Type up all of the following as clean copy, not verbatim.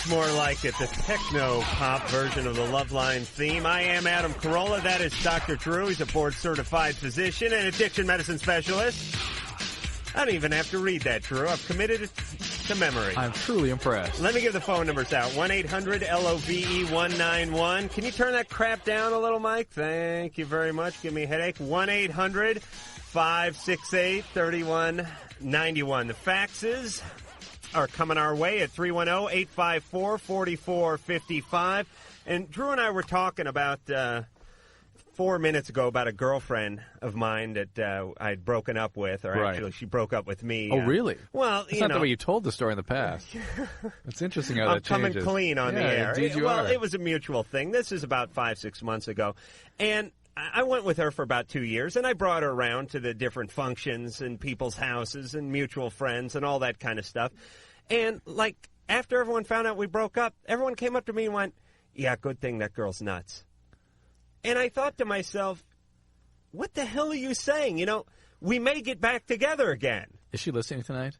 That's more like it, the techno-pop version of the Loveline theme. I am Adam Carolla. That is Dr. Drew. He's a board-certified physician and addiction medicine specialist. I don't even have to read that, Drew. I've committed it to memory. I'm truly impressed. Let me give the phone numbers out. 1-800-LOVE-191. Can you turn that crap down a little, Mike? Thank you very much. Give me a headache. 1-800-568-3191. The faxes are coming our way at 310-854-4455. And Drew and I were talking about 4 minutes ago about a girlfriend of mine that I'd broken up with, or actually she broke up with me. Oh, really? Well, That's not the way you told the story in the past. It's interesting how that changes. I'm coming clean on the air. Indeed you are. It was a mutual thing. This is about 5-6 months ago. And I went with her for about 2 years, and I brought her around to the different functions and people's houses and mutual friends and all that kind of stuff. And, like, after everyone found out we broke up, everyone came up to me and went, yeah, good thing that girl's nuts. And I thought to myself, what the hell are you saying? You know, we may get back together again. Is she listening tonight?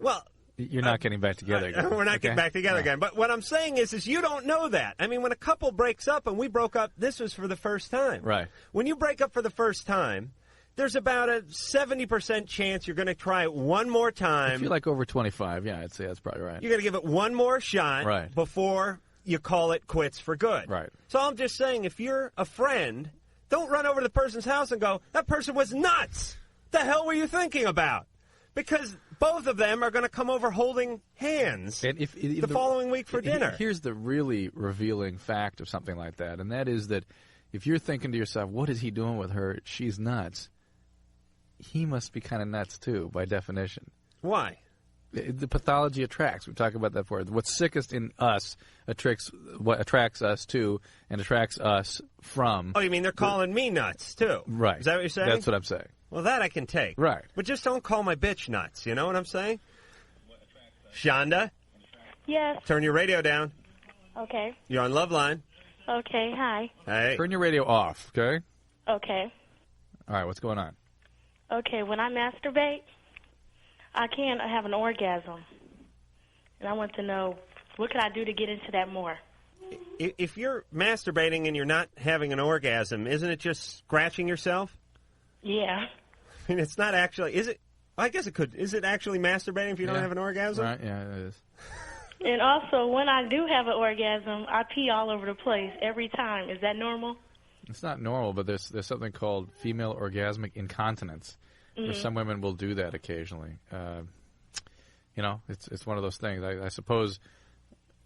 Well, you're not getting back together again. We're not getting back together again. But what I'm saying is you don't know that. I mean, when a couple breaks up, and we broke up, this was for the first time. Right. When you break up for the first time, there's about a 70% chance you're going to try it one more time. I feel like over 25. Yeah, I'd say that's probably right. You're going to give it one more shot before you call it quits for good. Right. So I'm just saying, if you're a friend, don't run over to the person's house and go, that person was nuts. The hell were you thinking about? Because both of them are going to come over holding hands the following week for dinner. Here's the really revealing fact of something like that, and that is that if you're thinking to yourself, what is he doing with her? She's nuts. He must be kind of nuts, too, by definition. Why? The pathology attracts. We've talked about that before. What's sickest in us what attracts us to and attracts us from. Oh, you mean they're calling me nuts, too? Right. Is that what you're saying? That's what I'm saying. Well, that I can take. Right. But just don't call my bitch nuts. You know what I'm saying? Shonda? Yes. Turn your radio down. Okay. You're on Loveline. Okay, hi. Hey. Turn your radio off, okay? Okay. All right, what's going on? Okay, when I masturbate, I can't have an orgasm. And I want to know, what can I do to get into that more? If you're masturbating and you're not having an orgasm, isn't it just scratching yourself? Yeah. I mean, it's not actually, is it? I guess it could. Is it actually masturbating if you don't have an orgasm? Right, yeah, it is. And also, when I do have an orgasm, I pee all over the place every time. Is that normal? It's not normal, but there's something called female orgasmic incontinence, where some women will do that occasionally. You know, it's one of those things. I suppose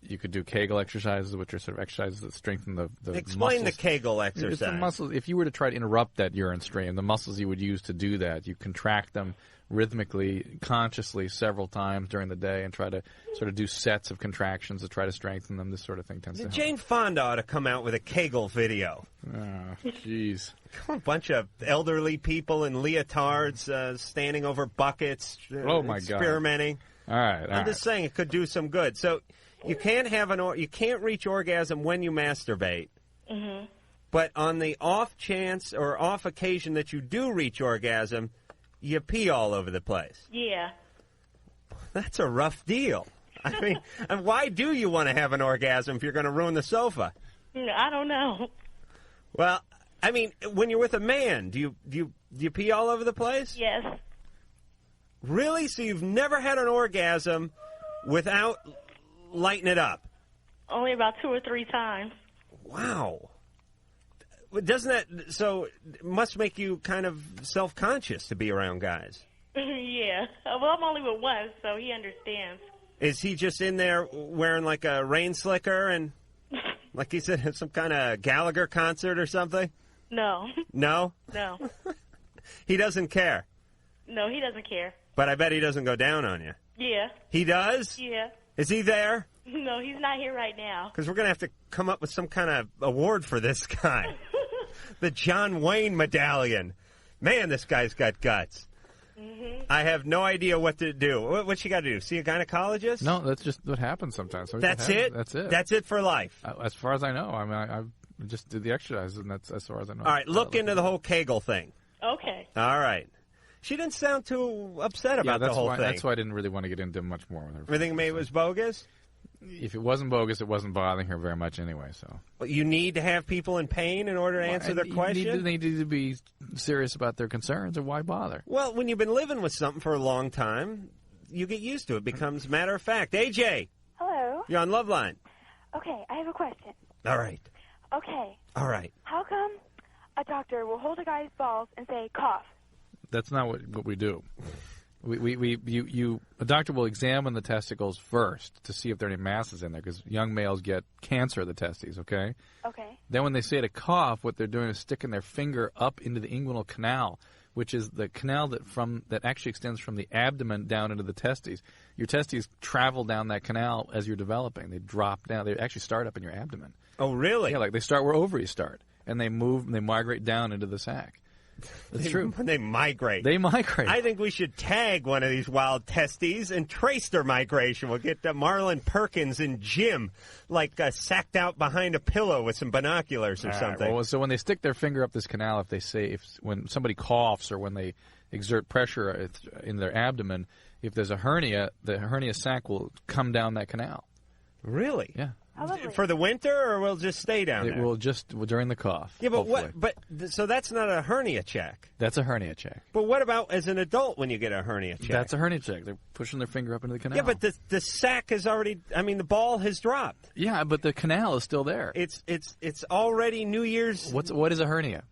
you could do Kegel exercises, which are sort of exercises that strengthen the Explain muscles. the Kegel exercise. It's the muscles. If you were to try to interrupt that urine stream, the muscles you would use to do that, you contract them rhythmically, consciously several times during the day and try to sort of do sets of contractions to try to strengthen them. This sort of thing tends to help. Jane Fonda ought to come out with a Kegel video. Oh, jeez. A bunch of elderly people in leotards standing over buckets, oh my experimenting. God. All right. I'm just saying it could do some good. So you can't have you can't reach orgasm when you masturbate. Mm-hmm. But on the off chance or off occasion that you do reach orgasm, you pee all over the place. Yeah. That's a rough deal. I mean, and why do you want to have an orgasm if you're going to ruin the sofa? I don't know. Well, I mean, when you're with a man, do you pee all over the place? Yes. Really? So you've never had an orgasm without lighting it up? Only about 2 or 3 times. Wow. Doesn't that, so it must make you kind of self-conscious to be around guys? Yeah. Well, I'm only with one, so he understands. Is he just in there wearing like a rain slicker and, like he said, some kind of Gallagher concert or something? No. No? No. He doesn't care? No, he doesn't care. But I bet he doesn't go down on you. Yeah. He does? Yeah. Is he there? No, he's not here right now. Because we're going to have to come up with some kind of award for this guy. The John Wayne medallion. Man, this guy's got guts. Mm-hmm. I have no idea what to do. What's you got to do? See a gynecologist? No, that's just what happens sometimes. That's it? That's it. That's it for life? As far as I know. I mean, I just did the exercises, and that's as far as I know. All right, look into the whole Kegel thing. Okay. All right. She didn't sound too upset about the whole thing. That's why I didn't really want to get into much more with her. Everything maybe was bogus? If it wasn't bogus, it wasn't bothering her very much anyway. So. But you need to have people in pain in order to answer their question? They need to be serious about their concerns, or why bother? Well, when you've been living with something for a long time, you get used to it. It becomes matter of fact. AJ. Hello. You're on Loveline. Okay, I have a question. All right. Okay. All right. How come a doctor will hold a guy's balls and say, cough? That's not what we do. A doctor will examine the testicles first to see if there are any masses in there, because young males get cancer of the testes, okay? Okay. Then when they say to cough, what they're doing is sticking their finger up into the inguinal canal, which is the canal that actually extends from the abdomen down into the testes. Your testes travel down that canal as you're developing. They drop down. They actually start up in your abdomen. Oh, really? Yeah, like they start where ovaries start, and they move and they migrate down into the sac. That's true. They migrate. They migrate. I think we should tag one of these wild testes and trace their migration. We'll get Marlon Perkins and Jim, sacked out behind a pillow with some binoculars or something. Right, well, so when they stick their finger up this canal, when somebody coughs or when they exert pressure in their abdomen, if there's a hernia, the hernia sac will come down that canal. Really? Yeah. For the winter, or will just stay down there? It will just during the cough. Yeah, but hopefully. So that's not a hernia check. That's a hernia check. But what about as an adult when you get a hernia check? That's a hernia check. They're pushing their finger up into the canal. Yeah, but the sac is already. I mean, the ball has dropped. Yeah, but the canal is still there. It's already New Year's. What is a hernia?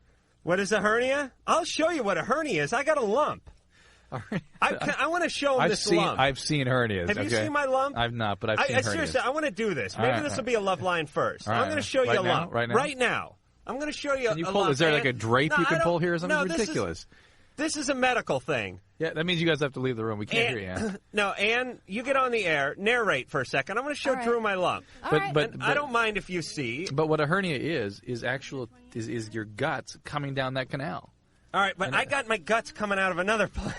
What is a hernia? I'll show you what a hernia is. I got a lump. I want to show him this lump. I've seen hernias. Have you seen my lump? I've not, but I've seen hernias. Seriously, I want to do this. Maybe this will be a love line first. Right, I'm going to show you a lump. Right now? Right now. I'm going to show you a lump. Is there like a drape you can pull here or something? Ridiculous. This is a medical thing. Yeah, that means you guys have to leave the room. We can't hear you, Ann. No, Ann, you get on the air, narrate for a second. I'm going to show Drew my lump. But I don't mind if you see. But what a hernia is your guts coming down that canal. All right, but I got my guts coming out of another place.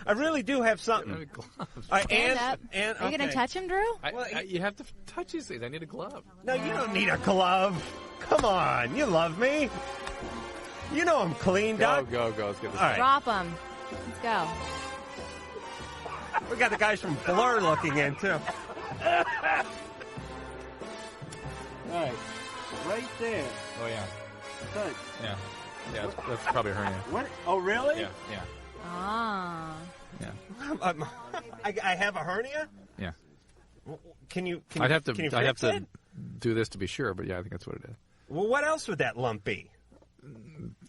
I really do have something. Gloves. Stand up. Are you going to touch him, Drew? You have to touch these things. I need a glove. No, you don't need a glove. Come on. You love me. You know I'm clean, Doc. Go. Let's get this. All right. Drop him. Let's go. We got the guys from Blur looking in, too. All right. Right there. Oh, yeah. Touch. Yeah. Yeah, that's probably a hernia. What? Oh, really? Yeah. Ah. Yeah. I have a hernia? Yeah. Can you I'd have to it? do this to be sure, but yeah, I think that's what it is. Well, what else would that lump be?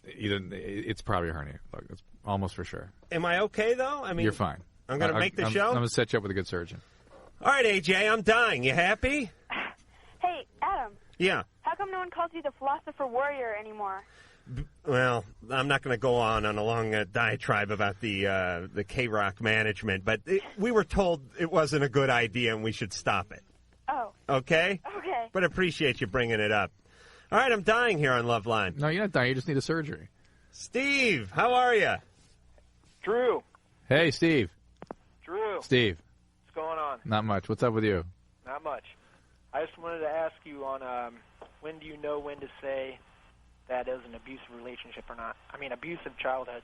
It's probably a hernia. Look, it's almost for sure. Am I okay, though? I mean, you're fine. I'm going to make the show? I'm going to set you up with a good surgeon. All right, AJ, I'm dying. You happy? Hey, Adam. Yeah. How come no one calls you the philosopher warrior anymore? Well, I'm not going to go on a long diatribe about the K-Rock management, but we were told it wasn't a good idea and we should stop it. Oh. Okay? Okay. But I appreciate you bringing it up. All right, I'm dying here on Loveline. No, you're not dying. You just need a surgery. Steve, how are you? Drew. Hey, Steve. Drew. Steve. What's going on? Not much. What's up with you? Not much. I just wanted to ask you on when do you know when to say that is an abusive relationship or not? I mean, abusive childhood.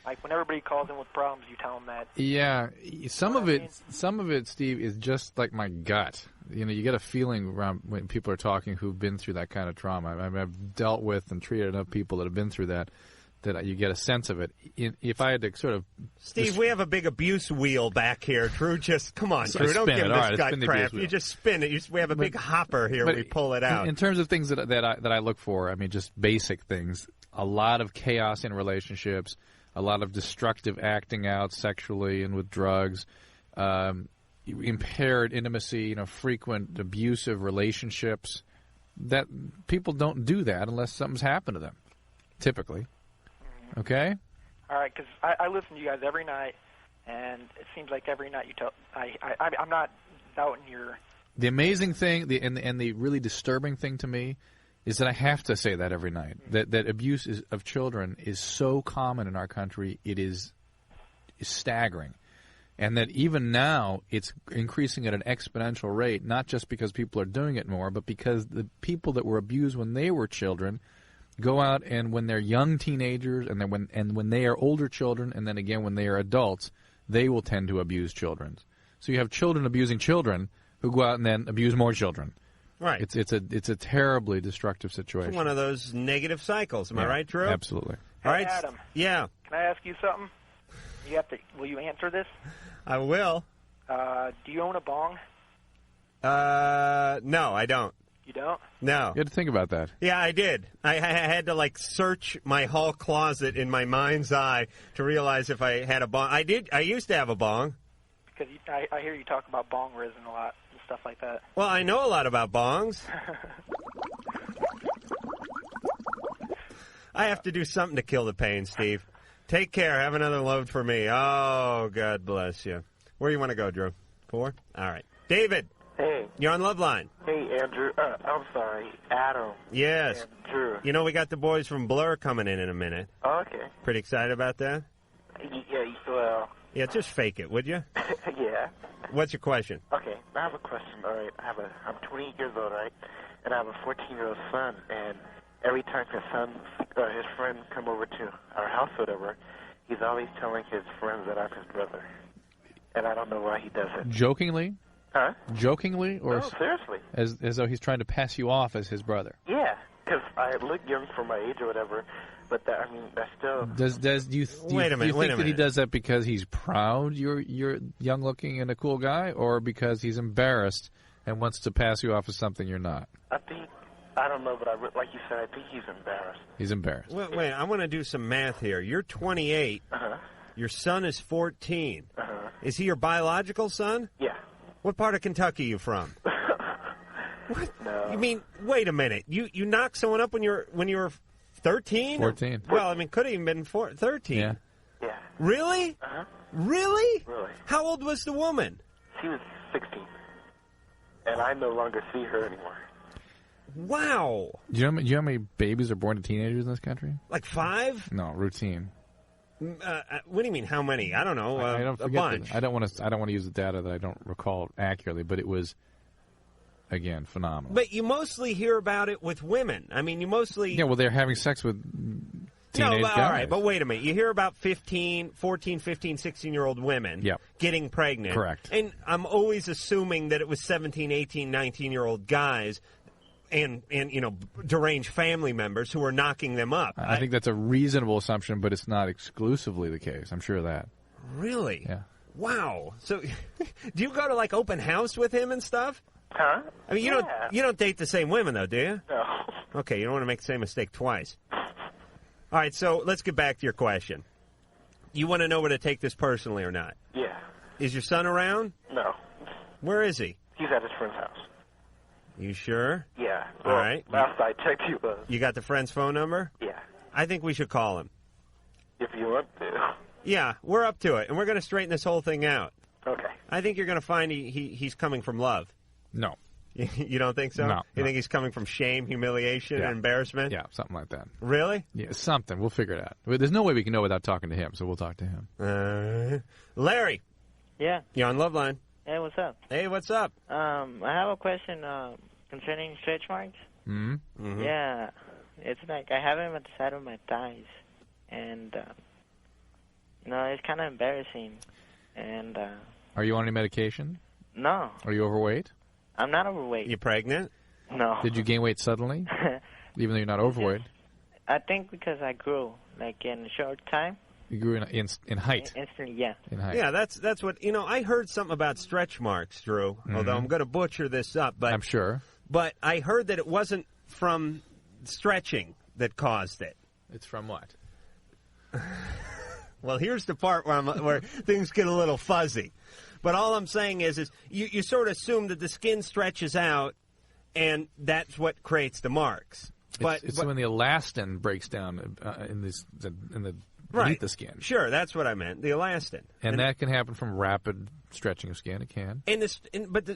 Like when everybody calls in with problems, you tell them that. Yeah, some of it, Steve, is just like my gut. You know, you get a feeling around when people are talking who've been through that kind of trauma. I mean, I've dealt with and treated enough people that have been through that you get a sense of it. If I had to sort of... Steve, we have a big abuse wheel back here. Drew, just... Come on, Drew, don't give him this gut crap. You just spin it. We have a big hopper here. We pull it out. In terms of things that I look for, I mean, just basic things. A lot of chaos in relationships, a lot of destructive acting out sexually and with drugs, impaired intimacy, frequent abusive relationships. That people don't do that unless something's happened to them, typically. Okay? All right, because I listen to you guys every night, and it seems like every night you tell... I'm not doubting your... The amazing thing and the really disturbing thing to me is that I have to say that every night. That abuse of children is so common in our country, it is staggering. And that even now, it's increasing at an exponential rate, not just because people are doing it more, but because the people that were abused when they were children go out and when they're young teenagers and then when they are older children and then again when they are adults, they will tend to abuse children. So you have children abusing children who go out and then abuse more children. Right. It's a terribly destructive situation. It's one of those negative cycles. Am I right, Drew? Absolutely. All right. Hey, Adam. Yeah. Can I ask you something? Will you answer this? I will. Do you own a bong? No, I don't. You don't? No. You had to think about that. Yeah, I did. I had to search my hall closet in my mind's eye to realize if I had a bong. I did. I used to have a bong. Because I hear you talk about bong resin a lot and stuff like that. Well, I know a lot about bongs. I have to do something to kill the pain, Steve. Take care. Have another load for me. Oh, God bless you. Where do you want to go, Drew? 4? All right. David. Hey. You're on Loveline. Hey, Andrew. I'm sorry, Adam. Yes. And Drew. You know, we got the boys from Blur coming in a minute. Oh, okay. Pretty excited about that? Yeah, well. Yeah, just fake it, would you? Yeah. What's your question? Okay, I have a question. All right, I'm 28 years old, right? And I have a 14-year-old son, and every time his friend come over to our house or whatever, he's always telling his friends that I'm his brother. And I don't know why he does it. Jokingly? Huh? Jokingly? Or no, seriously. As though he's trying to pass you off as his brother? Yeah, because I look young for my age or whatever, but that's still... Do you think that he does that because he's proud you're young looking and a cool guy, or because he's embarrassed and wants to pass you off as something you're not? I don't know, but like you said, I think he's embarrassed. He's embarrassed. Wait, I want to do some math here. You're 28. Uh-huh. Your son is 14. Uh-huh. Is he your biological son? Yeah. What part of Kentucky are you from? What? No. You mean, wait a minute. You knocked someone up when you were 13? 14. Well, I mean, could have even been 13. Yeah. Yeah. Really? Uh-huh. Really? Really. How old was the woman? She was 16. And I no longer see her anymore. Wow. Do you know how many babies are born to teenagers in this country? Like 5? No, routine. What do you mean? How many? I don't know. I don't a forget bunch. I don't want to use the data that I don't recall accurately, but it was, again, phenomenal. But you mostly hear about it with women. I mean, you mostly... Yeah, well, they're having sex with teenage guys. All right, but wait a minute. You hear about 14, 15, 16-year-old women getting pregnant. Correct. And I'm always assuming that it was 17, 18, 19-year-old guys and deranged family members who were knocking them up. I think that's a reasonable assumption, but it's not exclusively the case. I'm sure of that. Really? Yeah. Wow. So do you go to, open house with him and stuff? Huh? I mean, you don't date the same women, though, do you? No. Okay, you don't want to make the same mistake twice. All right, so let's get back to your question. You want to know whether to take this personally or not? Yeah. Is your son around? No. Where is he? He's at his friend's house. You sure? Yeah. All right. Last I checked, he was. You got the friend's phone number? Yeah. I think we should call him. If you want to. Yeah, we're up to it, and we're going to straighten this whole thing out. Okay. I think you're going to find he's coming from love. No. You don't think so? No. You think he's coming from shame, humiliation, and embarrassment? Yeah, something like that. Really? Yeah, something. We'll figure it out. There's no way we can know without talking to him, so we'll talk to him. Larry. Yeah. You're on Loveline. Hey, what's up? Hey, what's up? I have a question concerning stretch marks. Mm-hmm. Mm-hmm. Yeah. It's like I have them at the side of my thighs. And, it's kind of embarrassing. And, Are you on any medication? No. Are you overweight? I'm not overweight. You pregnant? No. Did you gain weight suddenly? Even though you're not overweight? I think because I grew, in a short time. You grew in height? Instantly, yeah. In height. Yeah, that's what, I heard something about stretch marks, Drew, although I'm going to butcher this up. But I'm sure. But I heard that it wasn't from stretching that caused it. It's from what? Well, here's the part where things get a little fuzzy. But all I'm saying is you sort of assume that the skin stretches out, and that's what creates the marks. But it's when the elastin breaks down beneath the skin. Sure, that's what I meant. The elastin, and that can happen from rapid stretching of skin. It can.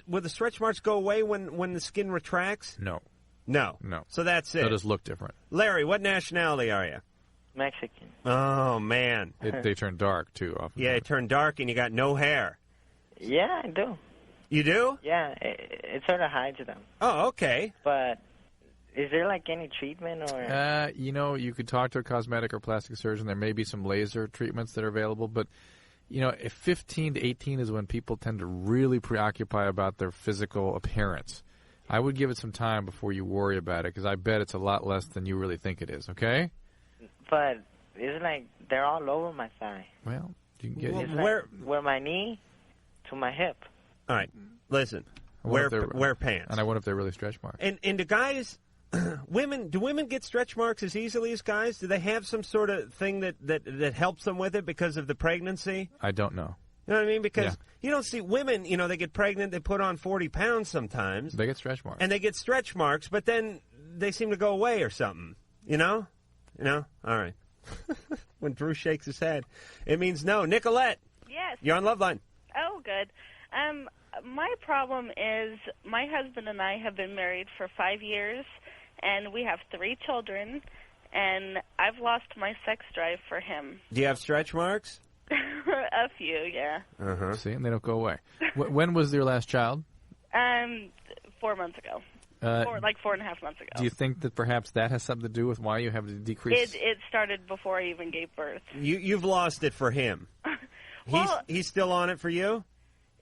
Will the stretch marks go away when the skin retracts? No. So that's it. They'll just look different. Larry, what nationality are you? Mexican. Oh man, they turn dark too often. Yeah, they turn dark, and you got no hair. Yeah, I do. You do? Yeah, it sort of hides them. Oh, okay. But is there any treatment or? You could talk to a cosmetic or plastic surgeon. There may be some laser treatments that are available, but if 15 to 18 is when people tend to really preoccupy about their physical appearance. I would give it some time before you worry about it, because I bet it's a lot less than you really think it is, okay? But it's like they're all over my thigh. Well, you can get It's like where my knee to my hip. All right, listen. Wear pants. And I wonder if they're really stretch marks. And do guys, do women get stretch marks as easily as guys? Do they have some sort of thing that helps them with it because of the pregnancy? I don't know. You know what I mean? Because you don't see women, they get pregnant, they put on 40 pounds sometimes. They get stretch marks. And they get stretch marks, but then they seem to go away or something. You know? All right. When Drew shakes his head, it means no. Nicolette. Yes. You're on Loveline. Oh, good. My problem is my husband and I have been married for 5 years, and we have 3 children, and I've lost my sex drive for him. Do you have stretch marks? A few, yeah. Uh-huh. See, and they don't go away. When was your last child? 4 months ago. 4.5 months ago. Do you think that perhaps that has something to do with why you have the decrease? It started before I even gave birth. You've lost it for him. Well, he's still on it for you?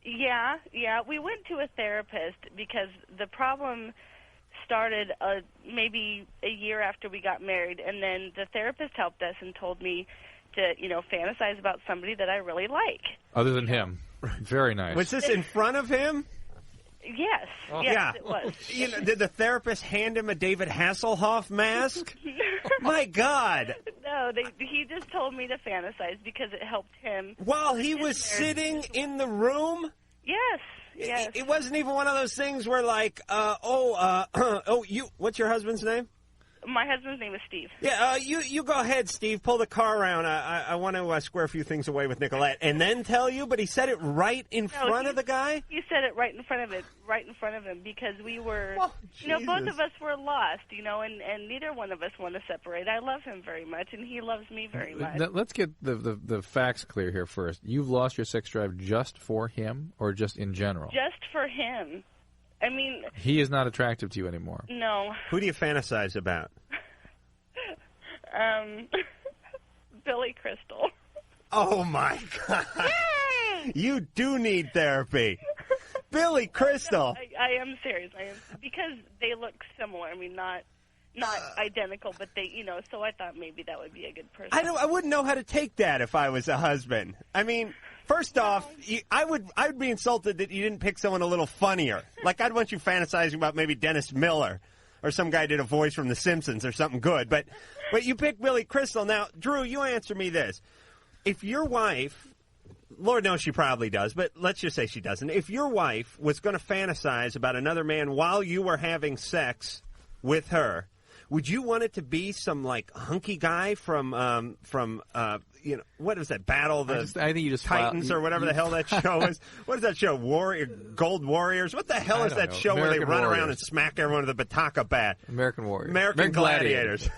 Yeah. We went to a therapist because the problem started maybe a year after we got married, and then the therapist helped us and told me to, fantasize about somebody that I really like. Other than him. Very nice. Was this in front of him? Yes. Oh. Yes, Yeah. it was. Did the therapist hand him a David Hasselhoff mask? My God. No, he just told me to fantasize because it helped him. While he was sitting in the room? Yes. Yes. It wasn't even one of those things where like, what's your husband's name? My husband's name is Steve. Yeah, you go ahead, Steve. Pull the car around. I want to square a few things away with Nicolette, and then tell you. But he said it right in front of the guy. He said it right in front of him because we were, both of us were lost, and neither one of us want to separate. I love him very much, and he loves me very much. Let's get the facts clear here first. You've lost your sex drive just for him, or just in general? Just for him. I mean, he is not attractive to you anymore. No. Who do you fantasize about? Billy Crystal. Oh my God! You do need therapy, Billy Crystal. No, I am serious. I am, because they look similar. I mean, not identical, but they, So I thought maybe that would be a good person. I wouldn't know how to take that if I was a husband. I mean. First off, I would be insulted that you didn't pick someone a little funnier. Like, I'd want you fantasizing about maybe Dennis Miller or some guy did a voice from The Simpsons or something good. But you picked Billy Crystal. Now, Drew, you answer me this. If your wife, Lord knows she probably does, but let's just say she doesn't. If your wife was going to fantasize about another man while you were having sex with her, would you want it to be some, like, hunky guy from what is that, Battle of the I think you just Titans or whatever the hell that show is? What is that show, Gold Warriors? What the hell is that show American where they run Warriors. around and smack everyone with a bataka bat? American Warriors. American Gladiators.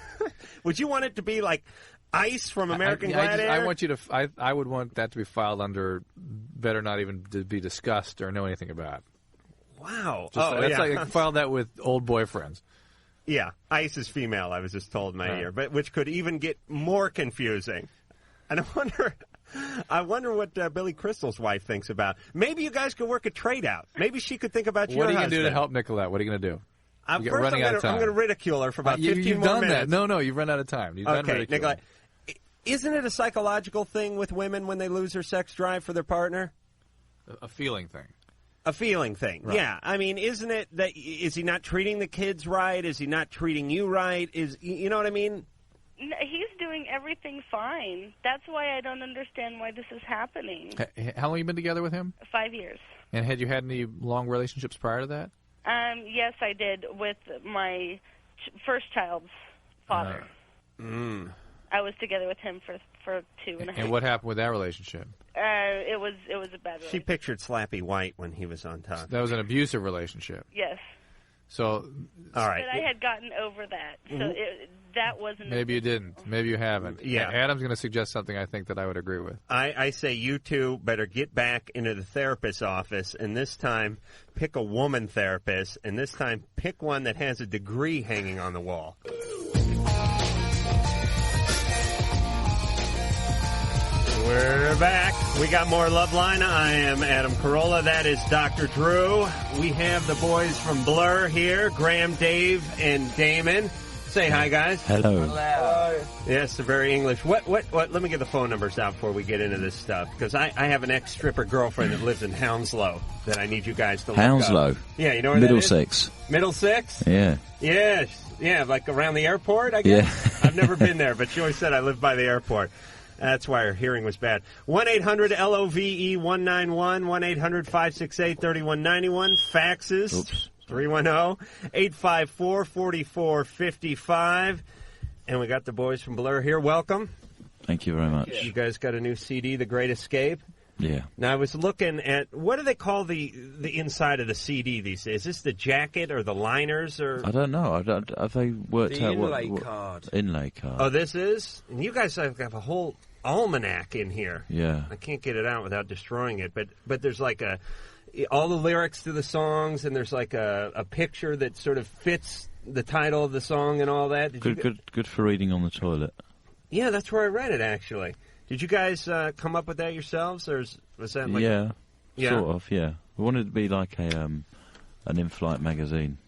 Would you want it to be like Ice from American Gladiator? I want you to. I would want that to be filed under better not even to be discussed or know anything about. Wow. That's like file that with old boyfriends. Yeah, Ice is female, I was just told in my ear, but which could even get more confusing. And I wonder what Billy Crystal's wife thinks about. Maybe you guys could work a trade out. Maybe she could think about your husband. What are you going to do to help Nicolette? What are you going to do? First, I'm going to ridicule her for about 15 you've more done minutes. That. No, you've run out of time. You've done ridiculing. Nicolette, isn't it a psychological thing with women when they lose their sex drive for their partner? A feeling thing. A feeling thing, right. Yeah. I mean, isn't it that is he not treating the kids right? Is he not treating you right? You know what I mean? No, he's doing everything fine. That's why I don't understand why this is happening. How long have you been together with him? 5 years. And had you had any long relationships prior to that? Yes, I did with my first child's father. I was together with him for 2.5 years. And what happened with that relationship? It was a bad relationship. She pictured Slappy White when he was on top. That was an abusive relationship. Yes. So, all right. But I had gotten over that, so that wasn't. Maybe you didn't. Maybe you haven't. Yeah. Adam's going to suggest something I think that I would agree with. I say you two better get back into the therapist's office, and this time pick a woman therapist, and this time pick one that has a degree hanging on the wall. We're We're back. We got more Loveline. I am Adam Carolla. That is Dr. Drew. We have the boys from Blur here, Graham, Dave, and Damon. Say hi, guys. Hello. Yes, very English. What? Let me get the phone numbers out before we get into this stuff, because I have an ex-stripper girlfriend that lives in Hounslow that I need you guys to look Hounslow? up. Yeah, you know where Middlesex. that is? Middlesex? Yeah. Yes. Yeah, like around the airport, I guess? Yeah. I've never been there, but she always said I lived by the airport. That's why her hearing was bad. 1-800-LOVE-191, 1-800-568-3191. Faxes. Oops. 310-854-4455. And we got the boys from Blur here. Welcome. Thank you very much. You guys got a new CD, The Great Escape. Yeah. Now, I was looking at, what do they call the inside of the CD these days? Is this the jacket or the liners? Or I don't know. Have they worked the out inlay what card. Inlay card. Oh, this is? And you guys have a whole almanac in here. Yeah. I can't get it out without destroying it. But there's like all the lyrics to the songs, and there's like a picture that sort of fits the title of the song and all that. Good for reading on the toilet. Yeah, that's where I read it, actually. Did you guys come up with that yourselves, or was that like... Yeah, sort of, yeah. We wanted it to be like an in-flight magazine.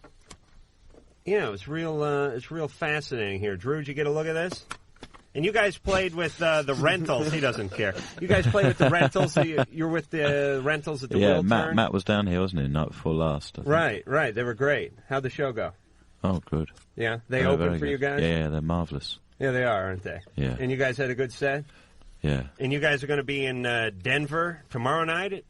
Yeah, it's real fascinating here. Drew, did you get a look at this? And you guys played with the Rentals. He doesn't care. You guys played with the Rentals. You're with the Rentals at the Wheel Turn? Matt was down here, wasn't he, night before last? I think. Right. They were great. How'd the show go? Oh, good. Yeah? They opened for you guys? Yeah, they're marvellous. Yeah, they are, aren't they? Yeah. And you guys had a good set? Yeah. And you guys are going to be in Denver tomorrow night?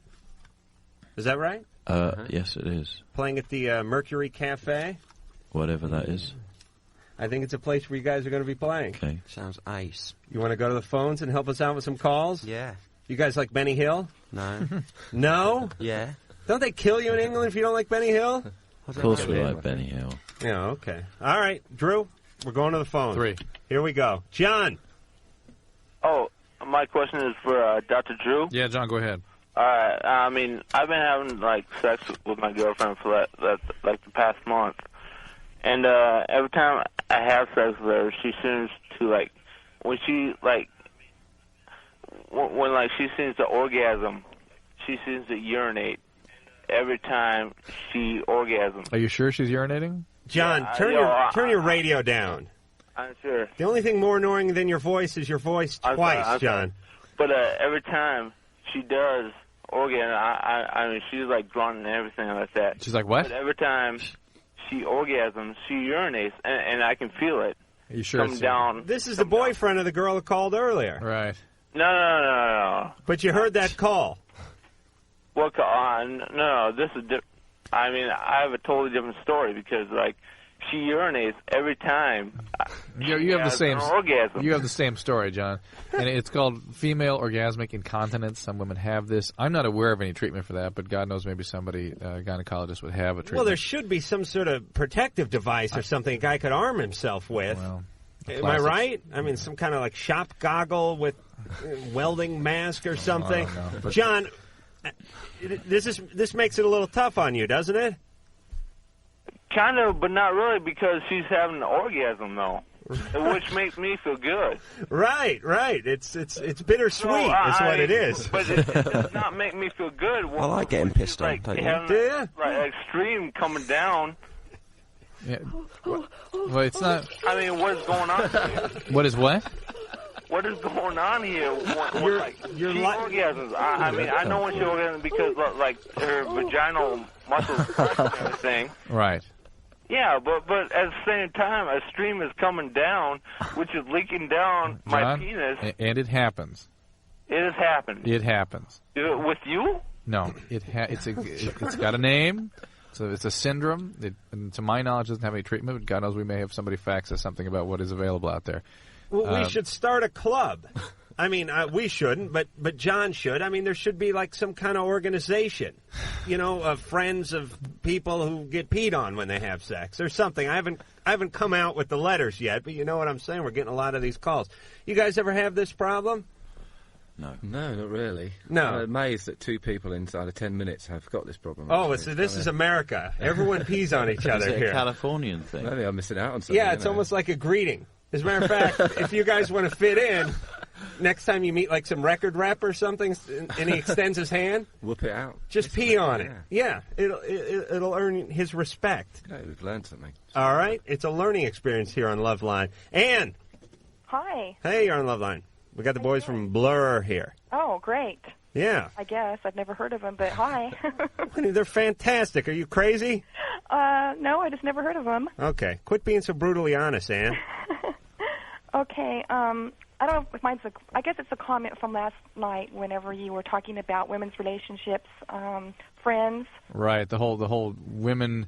Is that right? Yes, it is. Playing at the Mercury Cafe? Whatever that is. I think it's a place where you guys are going to be playing. Okay. Sounds ace. You want to go to the phones and help us out with some calls? Yeah. You guys like Benny Hill? No. No? Yeah. Don't they kill you in England if you don't like Benny Hill? Of course we like Benny Hill. Yeah, okay. All right, Drew, we're going to the phone. 3. Here we go. John. Oh, my question is for Dr. Drew. Yeah, John, go ahead. I mean, I've been having, sex with my girlfriend for, the past month. And every time I have sex with her, she seems to, when she, when she seems to orgasm, she seems to urinate every time she orgasms. Are you sure she's urinating? John, turn your radio down. I'm sure. The only thing more annoying than your voice is your voice twice, I'm John. But every time she does orgasm, I mean, she's grunting and everything like that. She's like, what? But every time she orgasms, she urinates, and I can feel it. Are you sure? Come down. This is the boyfriend of the girl that called earlier. Right. No. But you heard that call. What call? No, this is I mean, I have a totally different story because, she urinates every time. You have the same orgasm. You have the same story, John, and it's called female orgasmic incontinence. Some women have this. I'm not aware of any treatment for that, but God knows maybe somebody, a gynecologist, would have a treatment. Well, there should be some sort of protective device or something a guy could arm himself with. Well, am I right? I mean, some kind of shop goggle with welding mask or something. No, John, this makes it a little tough on you, doesn't it? Kind of, but not really, because she's having an orgasm, though, which makes me feel good. Right. It's bittersweet. That's what it is. But it does not make me feel good. I like getting pissed on. Do you? Extreme coming down. Yeah. Well, it's not. I mean, what is going on here? What is what? What is going on here? She orgasms. I mean, I know when she orgasms because, her vaginal muscles and everything. Right. Yeah, but at the same time, a stream is coming down, which is leaking down my penis. And it happens. It has happened. It happens. With you? No, it's got a name. So it's a syndrome. And to my knowledge, it doesn't have any treatment. But God knows we may have somebody fax us something about what is available out there. Well, we should start a club. I mean, we shouldn't, but John should. I mean, there should be some kind of organization, of friends of people who get peed on when they have sex or something. I haven't come out with the letters yet, but you know what I'm saying? We're getting a lot of these calls. You guys ever have this problem? No, not really. No. I'm amazed that 2 people inside of 10 minutes have got this problem. Oh, this is America. Everyone pees on each other here. It's a Californian thing. Maybe I'm missing out on something. Yeah, it's almost like a greeting. As a matter of fact, if you guys want to fit in, next time you meet like some record rep or something, and he extends his hand, Whoop it out. just pee on it. Yeah, it'll earn his respect. Yeah, we've learned something. All right, it's a learning experience here on Loveline. Ann, Hi. hey, you're on Loveline. We got the boys from Blur here. Oh, great. Yeah, I guess. I've never heard of them, but hi. they're fantastic. Are you crazy? No, I just never heard of them. Okay, quit being so brutally honest, Ann. Okay, I don't know if mine's I guess it's a comment from last night whenever you were talking about women's relationships, friends. Right. The whole women,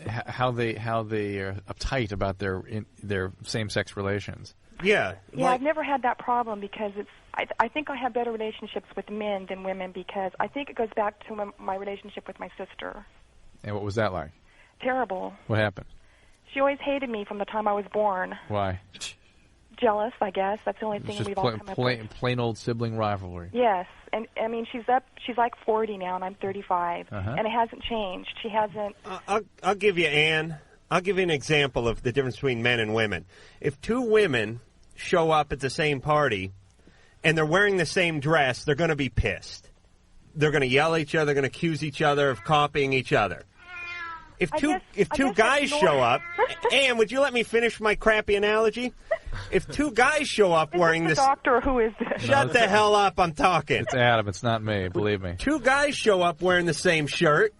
how they are uptight about their same-sex relations. Yeah. Yeah, I've never had that problem because I think I have better relationships with men than women because I think it goes back to my relationship with my sister. And what was that like? Terrible. What happened? She always hated me from the time I was born. Why? Jealous, I guess. That's the only thing we've all come up with. Plain old sibling rivalry. Yes, and I mean she's like 40 now, and I'm 35, and it hasn't changed. She hasn't. I'll give you, Ann. I'll give you an example of the difference between men and women. If two women show up at the same party and they're wearing the same dress, they're going to be pissed. They're going to yell at each other. They're going to accuse each other of copying each other. If two guys show up, Ann, would you let me finish my crappy analogy? If two guys show up wearing this, doctor, who is this? Shut the hell up! I'm talking. It's Adam. It's not me. Believe me. Two guys show up wearing the same shirt.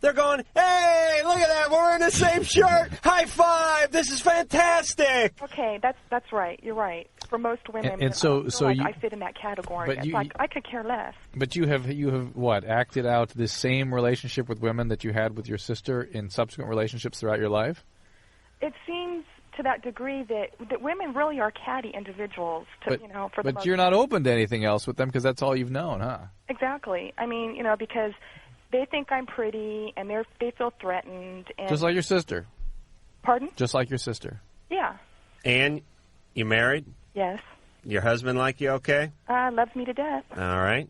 They're going, hey, look at that! We're wearing the same shirt. High five! This is fantastic. Okay, that's right. You're right. For most women, and so I fit in that category. It's like I could care less. But you have what, acted out this same relationship with women that you had with your sister in subsequent relationships throughout your life? It seems to that degree that women really are catty individuals. But you're not open to anything else with them because that's all you've known, huh? Exactly. I mean, because they think I'm pretty and they feel threatened. And just like your sister. Pardon? Just like your sister. Yeah. And you married? Yes. Your husband like you okay? Loves me to death. All right.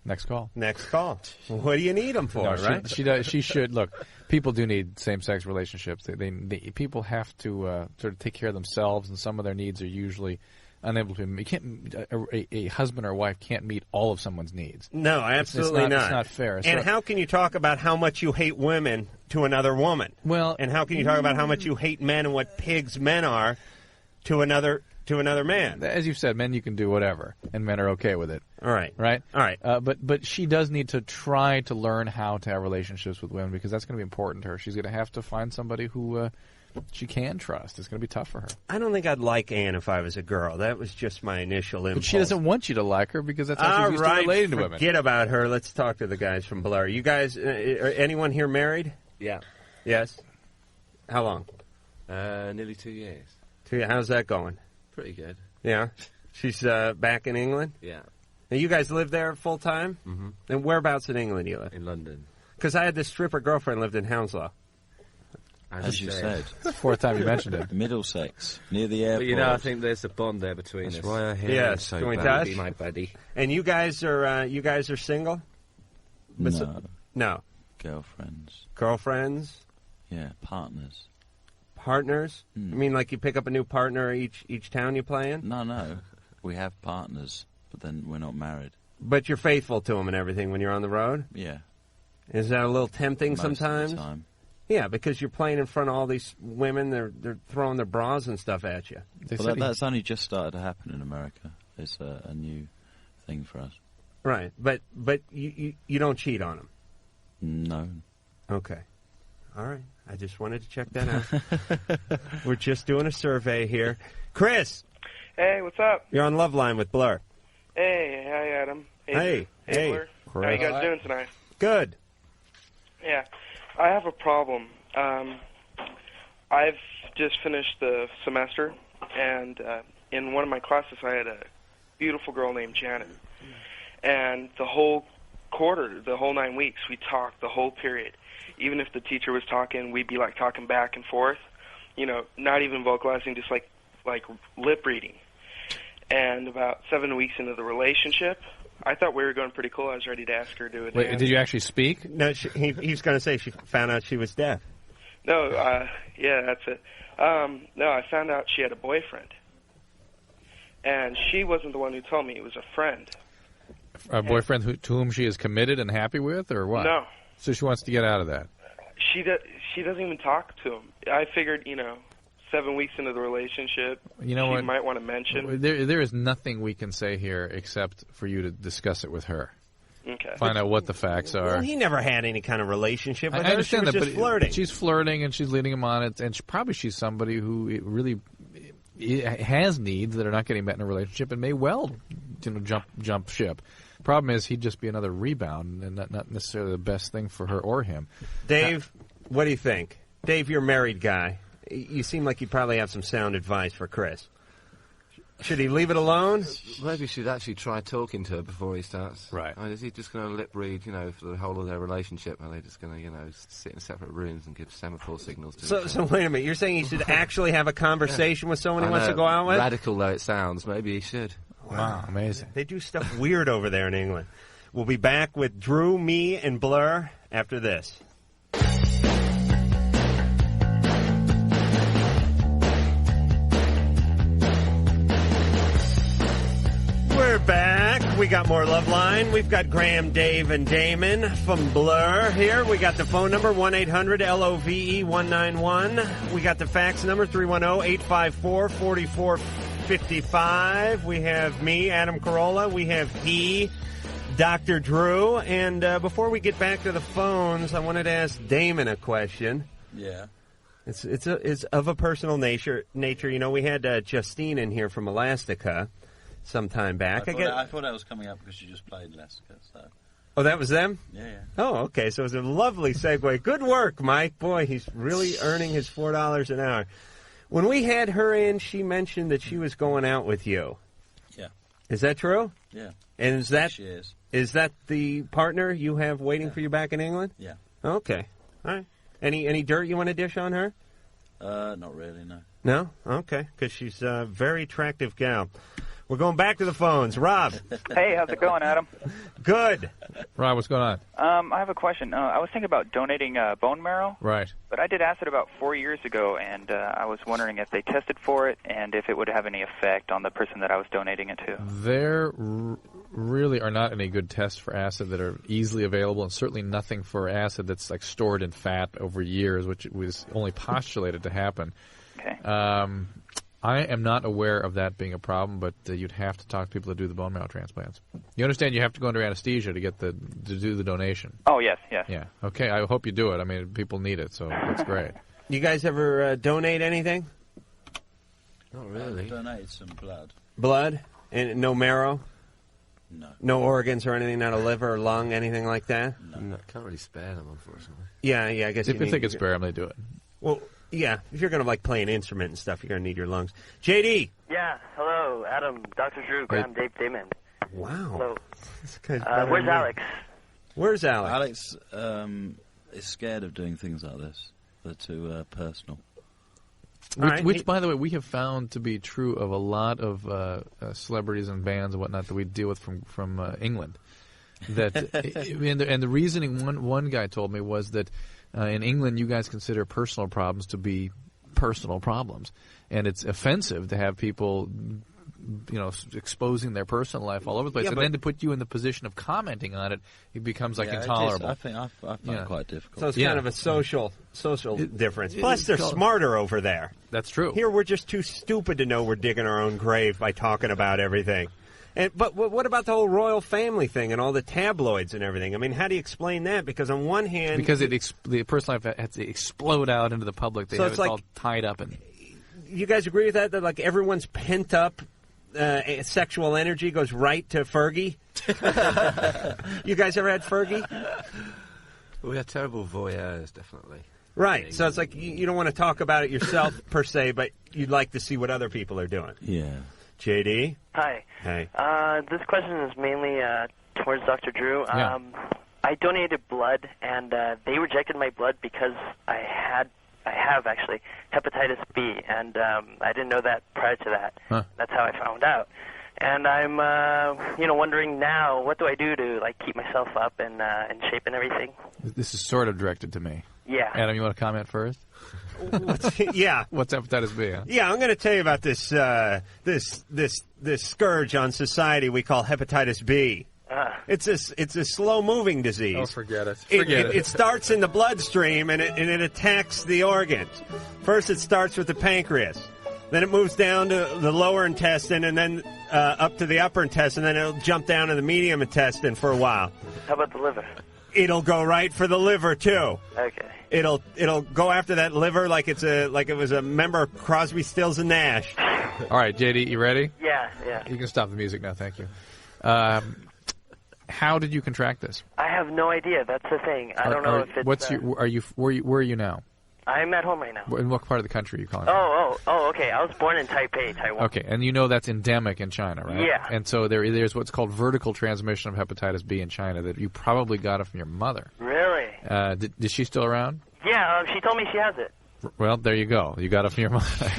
Next call. What do you need them for, right? She should. Look, people do need same-sex relationships. People have to sort of take care of themselves, and some of their needs are usually unable to. A husband or wife can't meet all of someone's needs. No, absolutely not. It's not fair. And how can you talk about how much you hate women to another woman? Well, and how can you talk about how much you hate men and what pigs men are to another man? As you've said, men you can do whatever, and men are okay with it. All right. Right? All right. But she does need to try to learn how to have relationships with women because that's going to be important to her. She's going to have to find somebody who she can trust. It's going to be tough for her. I don't think I'd like Ann if I was a girl. That was just my initial impulse. But she doesn't want you to like her because that's how she's used to relating to women. Forget about her. Let's talk to the guys from Blur. You guys, anyone here married? Yeah. Yes? How long? Nearly 2 years. How's that going? Pretty good. Yeah? She's back in England? Yeah. Now, you guys live there full time? Mm-hmm. And whereabouts in England do you live? In London. Because I had this stripper girlfriend lived in Hounslow. As you said. It's the fourth time you mentioned it. Middlesex, near the airport. But, I think there's a bond there between us. That's why I hear yes. so Can we bad. touch? Be my buddy. And you guys are single? No. No. Girlfriends. Yeah, partners. Partners? I mean, like you pick up a new partner each town you play in? No. We have partners, but then we're not married. But you're faithful to them and everything when you're on the road? Yeah. Is that a little tempting Most sometimes? of the time. Yeah, because you're playing in front of all these women. They're throwing their bras and stuff at you. Well, that's only just started to happen in America. It's a new thing for us. Right, but you don't cheat on them? No. Okay. All right. I just wanted to check that out. We're just doing a survey here. Chris! Hey, what's up? You're on Loveline with Blur. Hey, hi, Adam. Hey. Blur. How are you guys doing tonight? Good. Yeah. I have a problem. I've just finished the semester, and in one of my classes I had a beautiful girl named Janet. And the whole quarter, the whole 9 weeks, we talked the whole period. Even if the teacher was talking, we'd be like talking back and forth, not even vocalizing, just like lip reading. And about 7 weeks into the relationship, I thought we were going pretty cool. I was ready to ask her to do it. Wait, did you actually speak? No, he's going to say she found out she was deaf. No, yeah, that's it. No, I found out she had a boyfriend. and she wasn't the one who told me. It was a friend. A boyfriend to whom she is committed and happy with, or what? No. So she wants to get out of that. She doesn't even talk to him. I figured, 7 weeks into the relationship, You know she what? might want to mention. There is nothing we can say here except for you to discuss it with her. Okay. Find out what the facts are. Well, he never had any kind of relationship with I her. understand she was that, just but flirting. she's flirting and she's leading him on it, and she's somebody who really has needs that are not getting met in a relationship and may well, jump ship. Problem is, he'd just be another rebound, and not necessarily the best thing for her or him. Dave, what do you think? Dave, you're a married guy. You seem like you probably have some sound advice for Chris. Should he leave it alone? Maybe he should actually try talking to her before he starts. Right. I mean, is he just going to lip read, for the whole of their relationship? Are they just going to, sit in separate rooms and give semaphore signals to each other? So wait a minute. You're saying he should actually have a conversation with someone he wants to go out with? Radical though it sounds, maybe he should. Wow, amazing. They do stuff weird over there in England. We'll be back with Drew, me, and Blur after this. We're back. We got more Loveline. We've got Graham, Dave, and Damon from Blur here. We got the phone number, 1-800-LOVE-191. We got the fax number, 310-854-4455. We have me, Adam Carolla. We have he, Dr. Drew. And before we get back to the phones, I wanted to ask Damon a question. Yeah. It's of a personal nature. We had Justine in here from Elastica some time back. I thought that was coming up because you just played Elastica. So. Oh, that was them? Yeah. Oh, okay. So it was a lovely segue. Good work, Mike. Boy, he's really earning his $4 an hour. When we had her in, she mentioned that she was going out with you. Yeah. Is that true? Yeah. And She is. Is that the partner you have waiting for you back in England? Yeah. Okay. All right. Any dirt you want to dish on her? Not really, no. No? Okay. Because she's a very attractive gal. We're going back to the phones. Rob. Hey, how's it going, Adam? Good. Rob, what's going on? I have a question. I was thinking about donating bone marrow. Right. But I did acid about 4 years ago, and I was wondering if they tested for it and if it would have any effect on the person that I was donating it to. There really are not any good tests for acid that are easily available, and certainly nothing for acid that's like stored in fat over years, which was only postulated to happen. Okay. I am not aware of that being a problem, but you'd have to talk to people that do the bone marrow transplants. You understand you have to go under anesthesia to do the donation. Oh, yes. Yeah. Okay, I hope you do it. I mean, people need it, so that's great. You guys ever donate anything? Not really. I donated some blood. Blood? And no marrow? No. No organs or anything, not a liver or lung, anything like that? No. Can't really spare them, unfortunately. Yeah, I guess If they could spare them, they do it. Well, yeah, if you're going to play an instrument and stuff, you're going to need your lungs. JD. Yeah, hello, Adam, Dr. Drew, Graham, Dave, Damon. Wow. Hello. Where's Alex? Where's Alex? Alex is scared of doing things like this. They're too personal. Which, by the way, we have found to be true of a lot of celebrities and bands and whatnot that we deal with from England. That and the reasoning one guy told me was that in England you guys consider personal problems to be personal problems, and it's offensive to have people exposing their personal life all over the place, and then to put you in the position of commenting on it, it becomes intolerable. I think I find it quite difficult. So it's kind of a social difference. Plus, they're smarter over there. That's true. Here, we're just too stupid to know we're digging our own grave by talking about everything. But what about the whole royal family thing and all the tabloids and everything? I mean, how do you explain that? Because on one hand... Because the personal life has to explode out into the public. They have it all tied up. You guys agree with that? That everyone's pent up sexual energy goes right to Fergie? You guys ever had Fergie? We had terrible voyeurs, definitely. Right. So it's you don't want to talk about it yourself, per se, but you'd like to see what other people are doing. Yeah. JD? Hi. Hey. This question is mainly towards Dr. Drew. Yeah. I donated blood, and they rejected my blood because I have actually hepatitis B, and I didn't know that prior to that. Huh. That's how I found out. And I'm, wondering now, what do I do to like keep myself up and in shape and everything? This is sort of directed to me. Yeah. Adam, you want to comment first? Yeah. What's hepatitis B? Huh? Yeah, I'm going to tell you about this this scourge on society we call hepatitis B. It's a slow moving disease. Oh, forget it. It starts in the bloodstream and it attacks the organs. First, it starts with the pancreas. Then it moves down to the lower intestine and then up to the upper intestine. Then it'll jump down to the medium intestine for a while. How about the liver? It'll go right for the liver too. Okay. It'll go after that liver like it was a member of Crosby, Stills and Nash. All right, JD, you ready? Yeah. You can stop the music now. Thank you. How did you contract this? I have no idea. That's the thing. I don't know if it's... Where are you now? I'm at home right now. In what part of the country are you calling from? Oh, okay. I was born in Taipei, Taiwan. Okay, and you know that's endemic in China, right? Yeah. And so there's what's called vertical transmission of hepatitis B in China that you probably got it from your mother. Really? Is she still around? Yeah, she told me she has it. Well, there you go. You got it from your mother.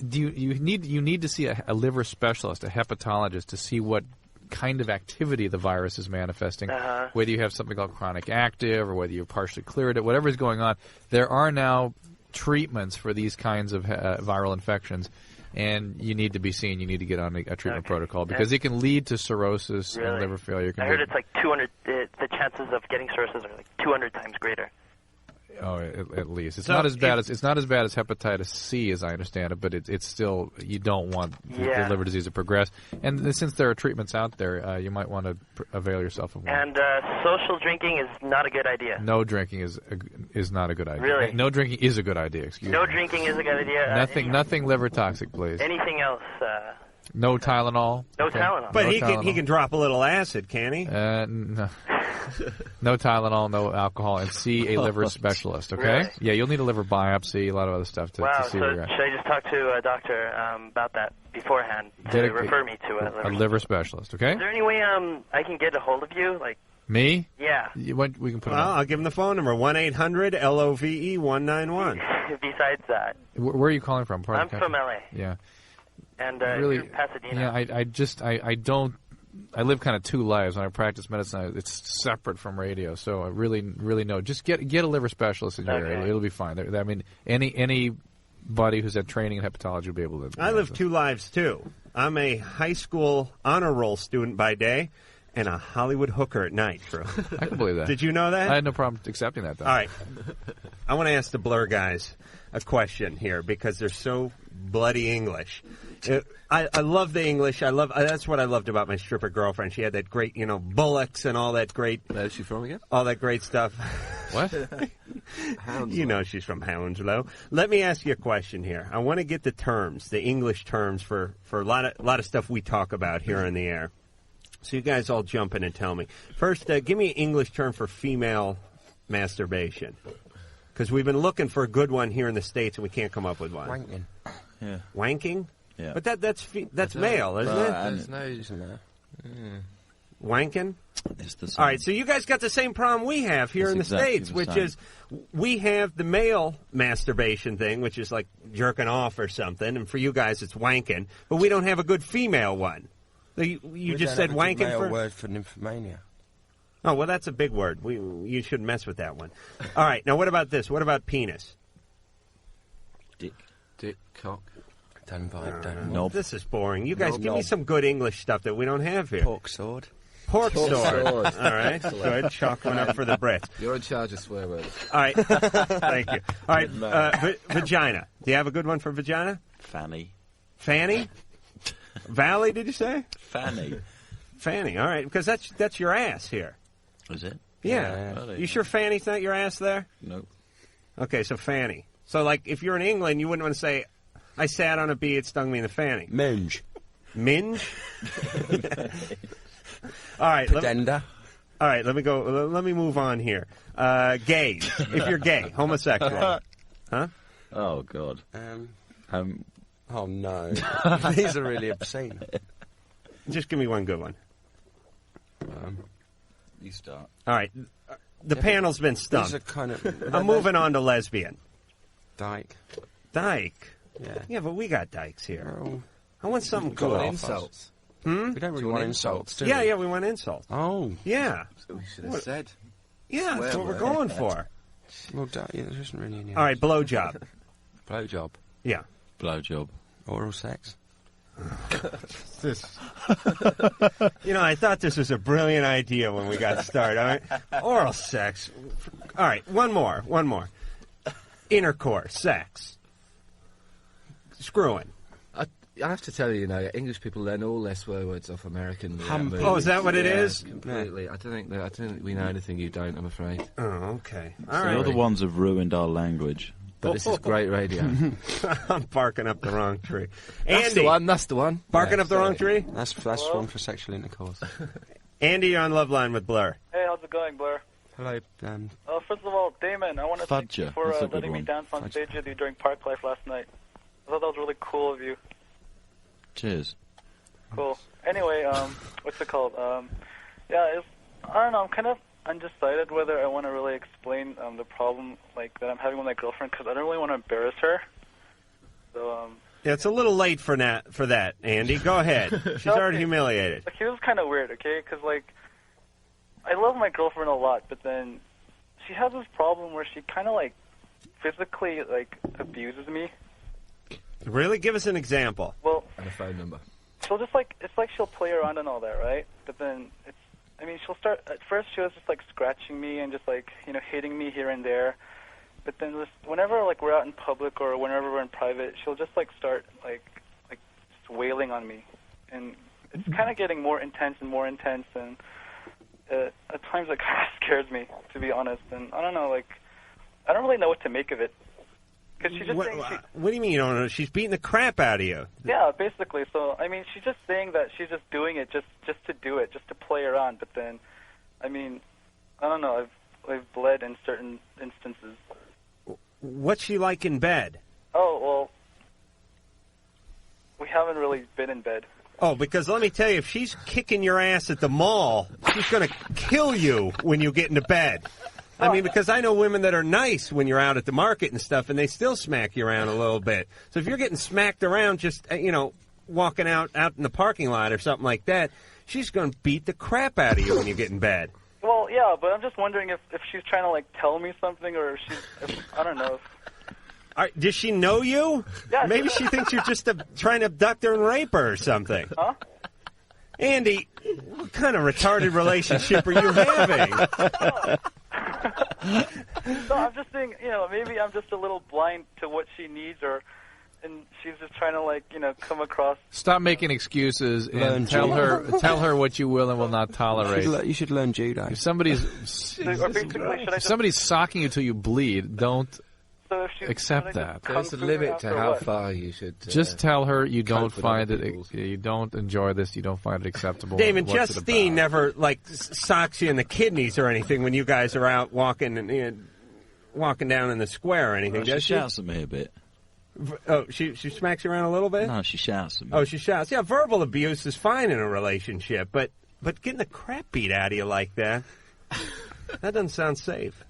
You need to see a liver specialist, a hepatologist, to see what kind of activity the virus is manifesting, whether you have something called chronic active or whether you've partially cleared it, whatever is going on. There are now treatments for these kinds of viral infections, and you need to be seen. You need to get on a treatment protocol because it can lead to cirrhosis and liver failure. I heard it's like 200. The chances of getting cirrhosis are like 200 times greater. Oh, at least it's not as bad as hepatitis C, as I understand it. But it's still, you don't want the liver disease to progress. And since there are treatments out there, you might want to avail yourself of one. And social drinking is not a good idea. No drinking is not a good idea. Really? No drinking is a good idea. Excuse me. No drinking is a good idea. Nothing liver toxic, please. Anything else? No Tylenol. No Tylenol. But he can drop a little acid, can he? No. No Tylenol, no alcohol, and see a liver specialist, okay? Really? Yeah, you'll need a liver biopsy, a lot of other stuff to see where you're at. Should I just talk to a doctor about that beforehand to refer me to a liver specialist, okay? Is there any way I can get a hold of you? Like me? Yeah. We can put. I'll give him the phone number 1-800-LOVE-191. Besides that, where are you calling from? I'm from LA. Yeah. And really, you're in Pasadena. Yeah, I don't. I live kind of two lives. When I practice medicine, it's separate from radio. So I really know. Just get a liver specialist in your area. It'll be fine. I mean, anybody who's had training in hepatology will be able to. I live two lives too. I'm a high school honor roll student by day, and a Hollywood hooker at night. Drew. I can believe that. Did you know that? I had no problem accepting that, though. All right. I want to ask the Blur guys a question here because they're so bloody English. I love the English. That's what I loved about my stripper girlfriend. She had that great, bullocks and all that great. Where's she from again? All that great stuff. What? You know she's from Hounslow. Let me ask you a question here. I want to get the terms, the English terms for a lot of stuff we talk about here on the air. So you guys all jump in and tell me. First, give me an English term for female masturbation. Because we've been looking for a good one here in the States and we can't come up with one. Wanking. Yeah. Wanking? Yeah. But that's male, isn't it? There's no use in that. Wanking? It's the same. All right, so you guys got the same problem we have here in the States, which is we have the male masturbation thing, which is like jerking off or something, and for you guys it's wanking, but we don't have a good female one. You just said wanking for... word for nymphomania. Oh, well, that's a big word. You shouldn't mess with that one. All right, now what about this? What about penis? Dick, cock. Nope. This is boring. You guys give me some good English stuff that we don't have here. Pork sword. Pork sword. All right, good. Chalk one up for the Brits. You're in charge of swear words. All right, thank you. All right, vagina. Do you have a good one for vagina? Fanny. Fanny? Valley, did you say? Fanny. Fanny, all right, because that's your ass here. Is it? Yeah. You sure Fanny's not your ass there? Nope. Okay, so Fanny. So, like, if you're in England, you wouldn't want to say, I sat on a bee, it stung me in the fanny. Minge. Minge? All right. Pedenda. All right, let me go. Let me move on here. Gay. If you're gay. Homosexual. Huh? Oh, God. Oh, no. These are really obscene. Just give me one good one. You start. All right. The panel's been stumped. These are kind of... I'm moving on to lesbian. Dyke. Dyke. Yeah, but we got dykes here. I want something Got good. insults. Hmm? We don't really want insults, do we? Yeah, we want insults. Oh. Yeah. That's what we should have said. Yeah, that's Swear what we're word. going for. Well, yeah, there isn't really any. All right, blowjob. Blowjob. Yeah. Blowjob. Oral sex. I thought this was a brilliant idea when we got started. I mean, oral sex. All right, one more. Intercourse, sex. Screwing. I have to tell you, English people learn all their swear words off American. Oh, is that what it is? Completely. Yeah. I don't think we know anything you don't. I'm afraid. Oh, okay. All right. You're the ones who've ruined our language. But this is great radio. I'm barking up the wrong tree. That's the one. That's the one. Barking up the wrong tree? That's one for sexual intercourse. Andy, you're on Loveline with Blur. Hey, how's it going, Blur? Hello. First of all, Damon, I want to thank you for That's a good letting me one. dance on stage with you during Park Life last night. I thought that was really cool of you. Cheers. Cool. Anyway, what's it called? I don't know. I'm kind of undecided whether I want to really explain the problem that I'm having with my girlfriend because I don't really want to embarrass her. So Yeah, it's a little late for that, Andy. Go ahead. She's already humiliated. He was kind of weird, okay? Because I love my girlfriend a lot, but then she has this problem where she kind of physically abuses me. Really? Give us an example. Well, and a phone number. She'll just she'll play around and all that, right? But then she'll start, at first she was just scratching me and just hitting me here and there. But then whenever we're out in public or whenever we're in private, she'll just start just wailing on me. And it's kind of getting more intense and at times it kind of scares me, to be honest. And I don't know, I don't really know what to make of it. Cause she's just saying what do you mean you don't know? She's beating the crap out of you. Yeah, basically. So, she's just saying that she's just doing it just to do it, just to play around. But then, I don't know. I've bled in certain instances. What's she like in bed? Oh, well, we haven't really been in bed. Oh, because let me tell you, if she's kicking your ass at the mall, she's going to kill you when you get into bed. Because I know women that are nice when you're out at the market and stuff, and they still smack you around a little bit. So if you're getting smacked around just, walking out in the parking lot or something like that, she's going to beat the crap out of you when you get in bed. Well, yeah, but I'm just wondering if she's trying to, tell me something or if I don't know. Does she know you? Yeah, Maybe she thinks you're just trying to abduct her and rape her or something. Huh? Andy, what kind of retarded relationship are you having? No, I'm just saying, maybe I'm just a little blind to what she needs, and she's just trying to, come across. Stop making excuses and tell her what you will and will not tolerate. You should learn judo. If somebody's socking you till you bleed, don't accept that. There's a limit to how far you should. Just tell her you don't find it. You don't enjoy this. You don't find it acceptable. Damon, Justine never socks you in the kidneys or anything when you guys are out walking and walking down in the square or anything. Does She shouts at me a bit. Oh, she smacks you around a little bit? No, she shouts at me. Oh, she shouts. Yeah, verbal abuse is fine in a relationship, but getting the crap beat out of you like that doesn't sound safe.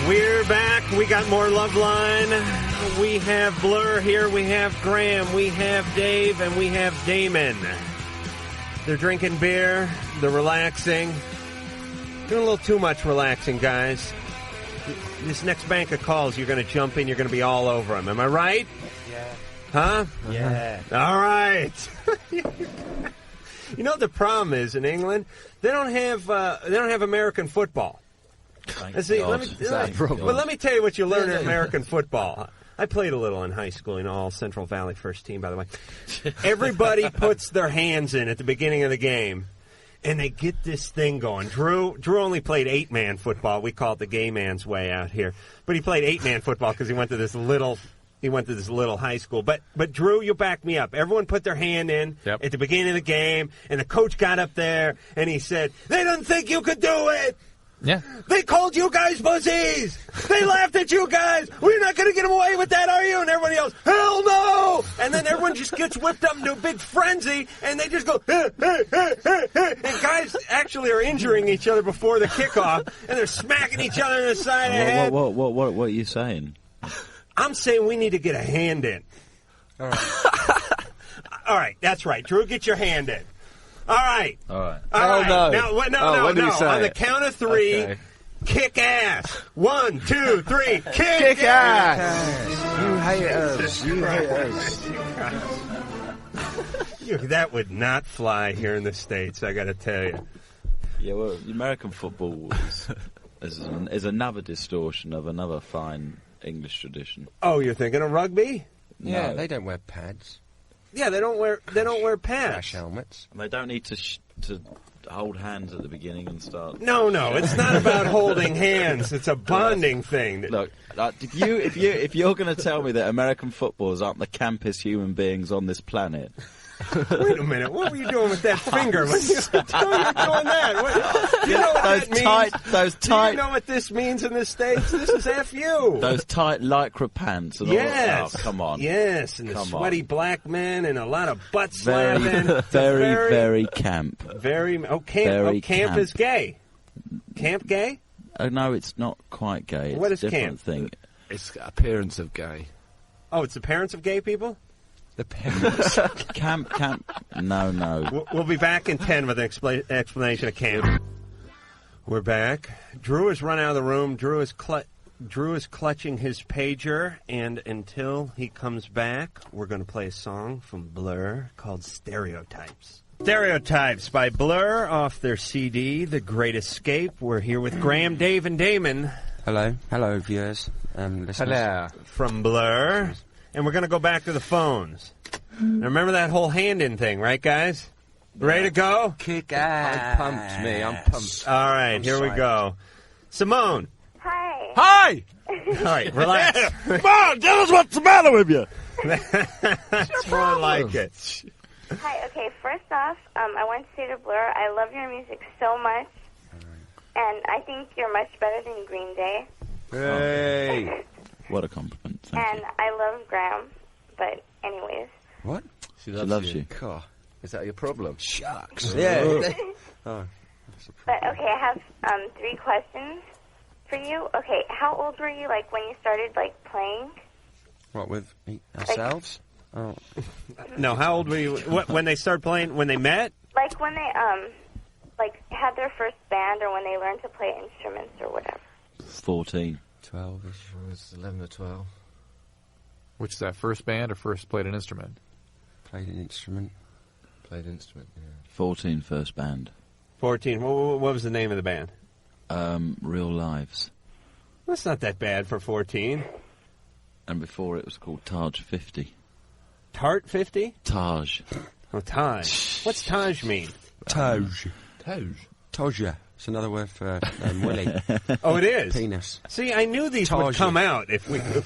We're back. We got more Loveline. We have Blur here. We have Graham. We have Dave. And we have Damon. They're drinking beer. They're relaxing. Doing a little too much relaxing, guys. This next bank of calls, you're going to jump in. You're going to be all over them. Am I right? Yeah. Huh? Yeah. All right. The problem is in England, they don't have American football. Let me tell you what you learn in American football. I played a little in high school, all Central Valley first team, by the way. Everybody puts their hands in at the beginning of the game, and they get this thing going. Drew only played 8-man football. We call it the gay man's way out here. But he played 8-man football because he went to this little high school. But Drew, you back me up. Everyone put their hand in at the beginning of the game, and the coach got up there, and he said, "They didn't think you could do it." Yeah. They called you guys pussies. They laughed at you guys. We're not going to get them away with that, are you? And everybody else, hell no. And then everyone just gets whipped up into a big frenzy, and they just go, and guys actually are injuring each other before the kickoff, and they're smacking each other in the side of the head. What are you saying? I'm saying we need to get a hand in. All right. All right, that's right. Drew, get your hand in. All right. All right. All right. no. Now, When do we say On the it? count of three, Okay. kick ass. 1, 2, 3, Kick ass. You hate us. You hate us. That would not fly here in the States, I got to tell you. Yeah, well, American football is another distortion of another fine English tradition. Oh, you're thinking of rugby? Yeah, No. they don't wear pads. Yeah, they don't wear pads. Crash helmets. And they don't need to hold hands at the beginning and start. No, it's not about holding hands. It's a bonding thing. Look, if you're going to tell me that American footballers aren't the campest human beings on this planet. Wait a minute. What were you doing with that finger? When you were doing that? Do you know what that means? Do you know what this means in the States? This is F.U. Those tight lycra pants. And Yes. all, oh, come on. Yes, and the Come sweaty on. black men and a lot of butt Very, slapping. very camp. Camp is gay. Camp gay? Oh, no, it's not quite gay. It's What is a different camp? thing. It's appearance of gay. Oh, it's the parents of gay people? The parents. Camp. No. We'll be back in 10 with an explanation of camp. We're back. Drew has run out of the room. Drew is clutching his pager, and until he comes back, we're going to play a song from Blur called Stereotypes. Stereotypes by Blur off their CD, The Great Escape. We're here with Graham, Dave, and Damon. Hello, viewers, listeners. Hello. From Blur. And we're going to go back to the phones. Now, remember that whole hand-in thing, right, guys? Ready to go? Kick ass. I'm pumped, me. I'm pumped. All right, here we go. Simone. Hi. All right, relax. Come on, tell us what's the matter with you. That's more like it. Hi, okay, first off, I want to say to Blur, I love your music so much, and I think you're much better than Green Day. Hey. What a compliment. And I love Graham, but anyways. What? She loves you. God. Is that your problem? Shucks. Yeah. Oh. But, okay, I have 3 questions for you. Okay, how old were you, like, when you started, like, playing? What, with ourselves? Oh. No, how old were you when they started playing, when they met? Like, when they, had their first band or when they learned to play instruments or whatever. 14. 12-ish. I was 11 or 12. Which is that, first band or first played an instrument? Played an instrument. Played instrument, yeah. 14, first band. 14. What was the name of the band? Real Lives. That's not that bad for 14. And before it was called Taj 50. Tart 50? Taj. Oh, Taj. What's Taj mean? Taj. Taj. Toja. It's another word for willy. Oh, it is? Penis. See, I knew these would come out if we could.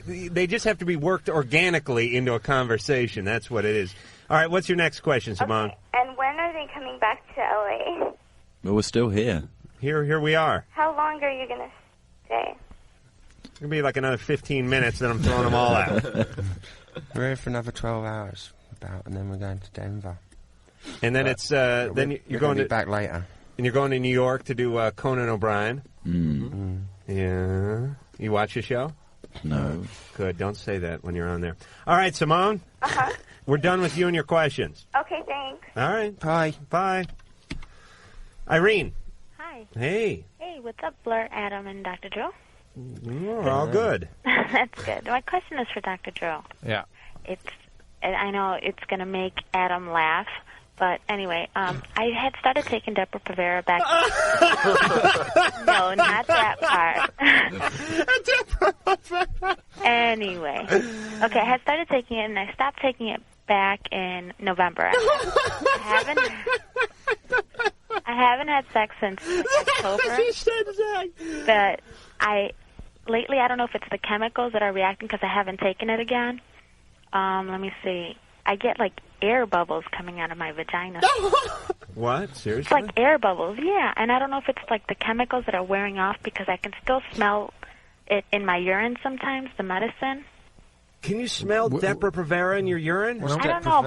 They just have to be worked organically into a conversation. That's what it is. All right, what's your next question, Simone? Okay. And when are they coming back to L.A.? Well, we're still here. Here we are. How long are you going to stay? It's going to be like another 15 minutes, then I'm throwing them all out. We're here for another 12 hours, and then we're going to Denver. And then you're going to be back later. And you're going to New York to do Conan O'Brien. Mm. Yeah. You watch the show? No. Good. Don't say that when you're on there. All right, Simone. Uh-huh. We're done with you and your questions. Okay, thanks. All right. Bye. Bye. Irene. Hi. Hey. Hey, what's up, Blur, Adam, and Dr. Drew? We're all good. That's good. My question is for Dr. Drew. Yeah. I know it's going to make Adam laugh, but anyway, I had started taking Depo-Provera back. No, not that part. Anyway. Okay, I had started taking it, and I stopped taking it back in November. I haven't had sex since October. But lately, I don't know if it's the chemicals that are reacting because I haven't taken it again. Let me see. I get like air bubbles coming out of my vagina. What? Seriously? It's like air bubbles, yeah. And I don't know if it's like the chemicals that are wearing off because I can still smell it in my urine sometimes, the medicine. Can you smell Depo-Provera in your urine? I don't know.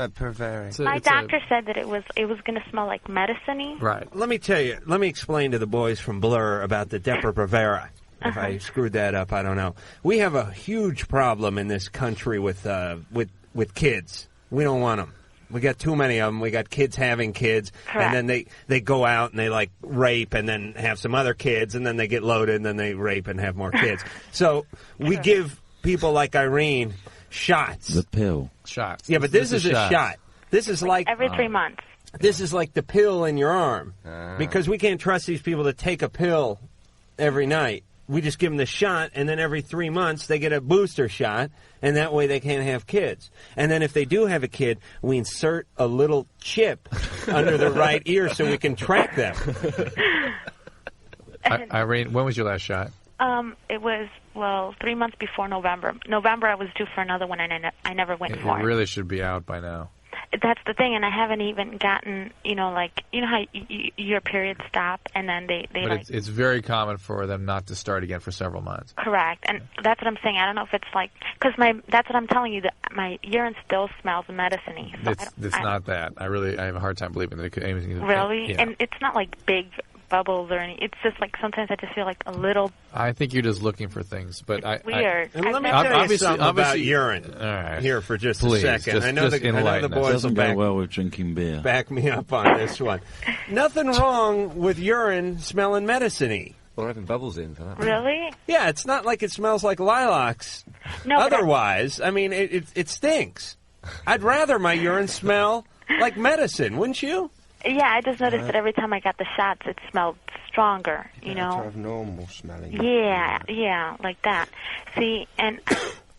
My doctor said that it was going to smell like medicine-y. Right. Let me tell you. Let me explain to the boys from Blur about the Depo-Provera. If I screwed that up, I don't know. We have a huge problem in this country with kids. We don't want them. We got too many of them. We got kids having kids, Correct. and then they go out and they like rape, and then have some other kids, and then they get loaded, and then they rape and have more kids. So we give people like Irene shots. The pill. Shots. Yeah, but this is a shot. This is like every 3 months. This is like the pill in your arm, because we can't trust these people to take a pill every night. We just give them the shot, and then every 3 months they get a booster shot, and that way they can't have kids. And then if they do have a kid, we insert a little chip under the right ear so we can track them. Irene, when was your last shot? It was, 3 months before November. November I was due for another one, and I never went for It it. really should be out by now. That's the thing, and I haven't even gotten, how your periods stop, and then they But like... it's very common for them not to start again for several months. Correct, and that's what I'm saying. I don't know if it's like... Because that's what I'm telling you, that my urine still smells medicine-y. So It's not that. I have a hard time believing that it could... Anything, Really? Yeah. And it's not like big bubbles or anything. It's just like sometimes I just feel like a little... I think you're just looking for things, but weird. And let me tell you something about urine here for just Please, a second. just I know the boys will doesn't go well with drinking beer. back me up on this one. Nothing wrong with urine smelling medicine-y. Or having bubbles in for that. Really? Yeah, it's not like it smells like lilacs. No, but otherwise, I mean, it stinks. I'd rather my urine smell like medicine, wouldn't you? Yeah, I just noticed that every time I got the shots, it smelled stronger, you know? To have normal smelling. Yeah, like that. See, and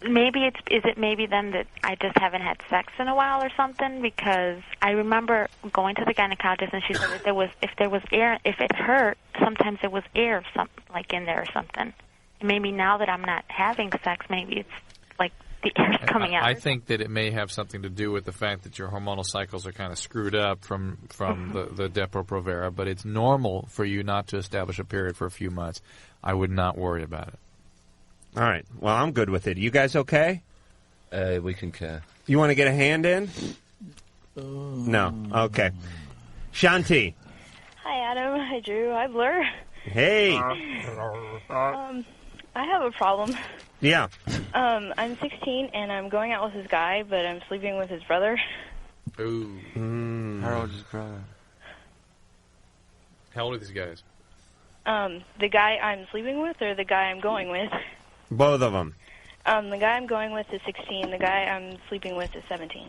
maybe is it maybe then that I just haven't had sex in a while or something? Because I remember going to the gynecologist, and she said that if there was air, if it hurt, sometimes there was air, like in there or something. And maybe now that I'm not having sex, maybe it's like the air's coming out. I think that it may have something to do with the fact that your hormonal cycles are kind of screwed up from the Depo-Provera, but it's normal for you not to establish a period for a few months. I would not worry about it. All right. Well, I'm good with it. You guys okay? We concur. You want to get a hand in? No. Okay. Shanti. Hi, Adam. Hi, Drew. Hi, Blur. Hey. I have a problem. Yeah. I'm 16, and I'm going out with this guy, but I'm sleeping with his brother. Ooh. How old is his brother? How old are these guys? The guy I'm sleeping with or the guy I'm going with? Both of them. The guy I'm going with is 16. The guy I'm sleeping with is 17.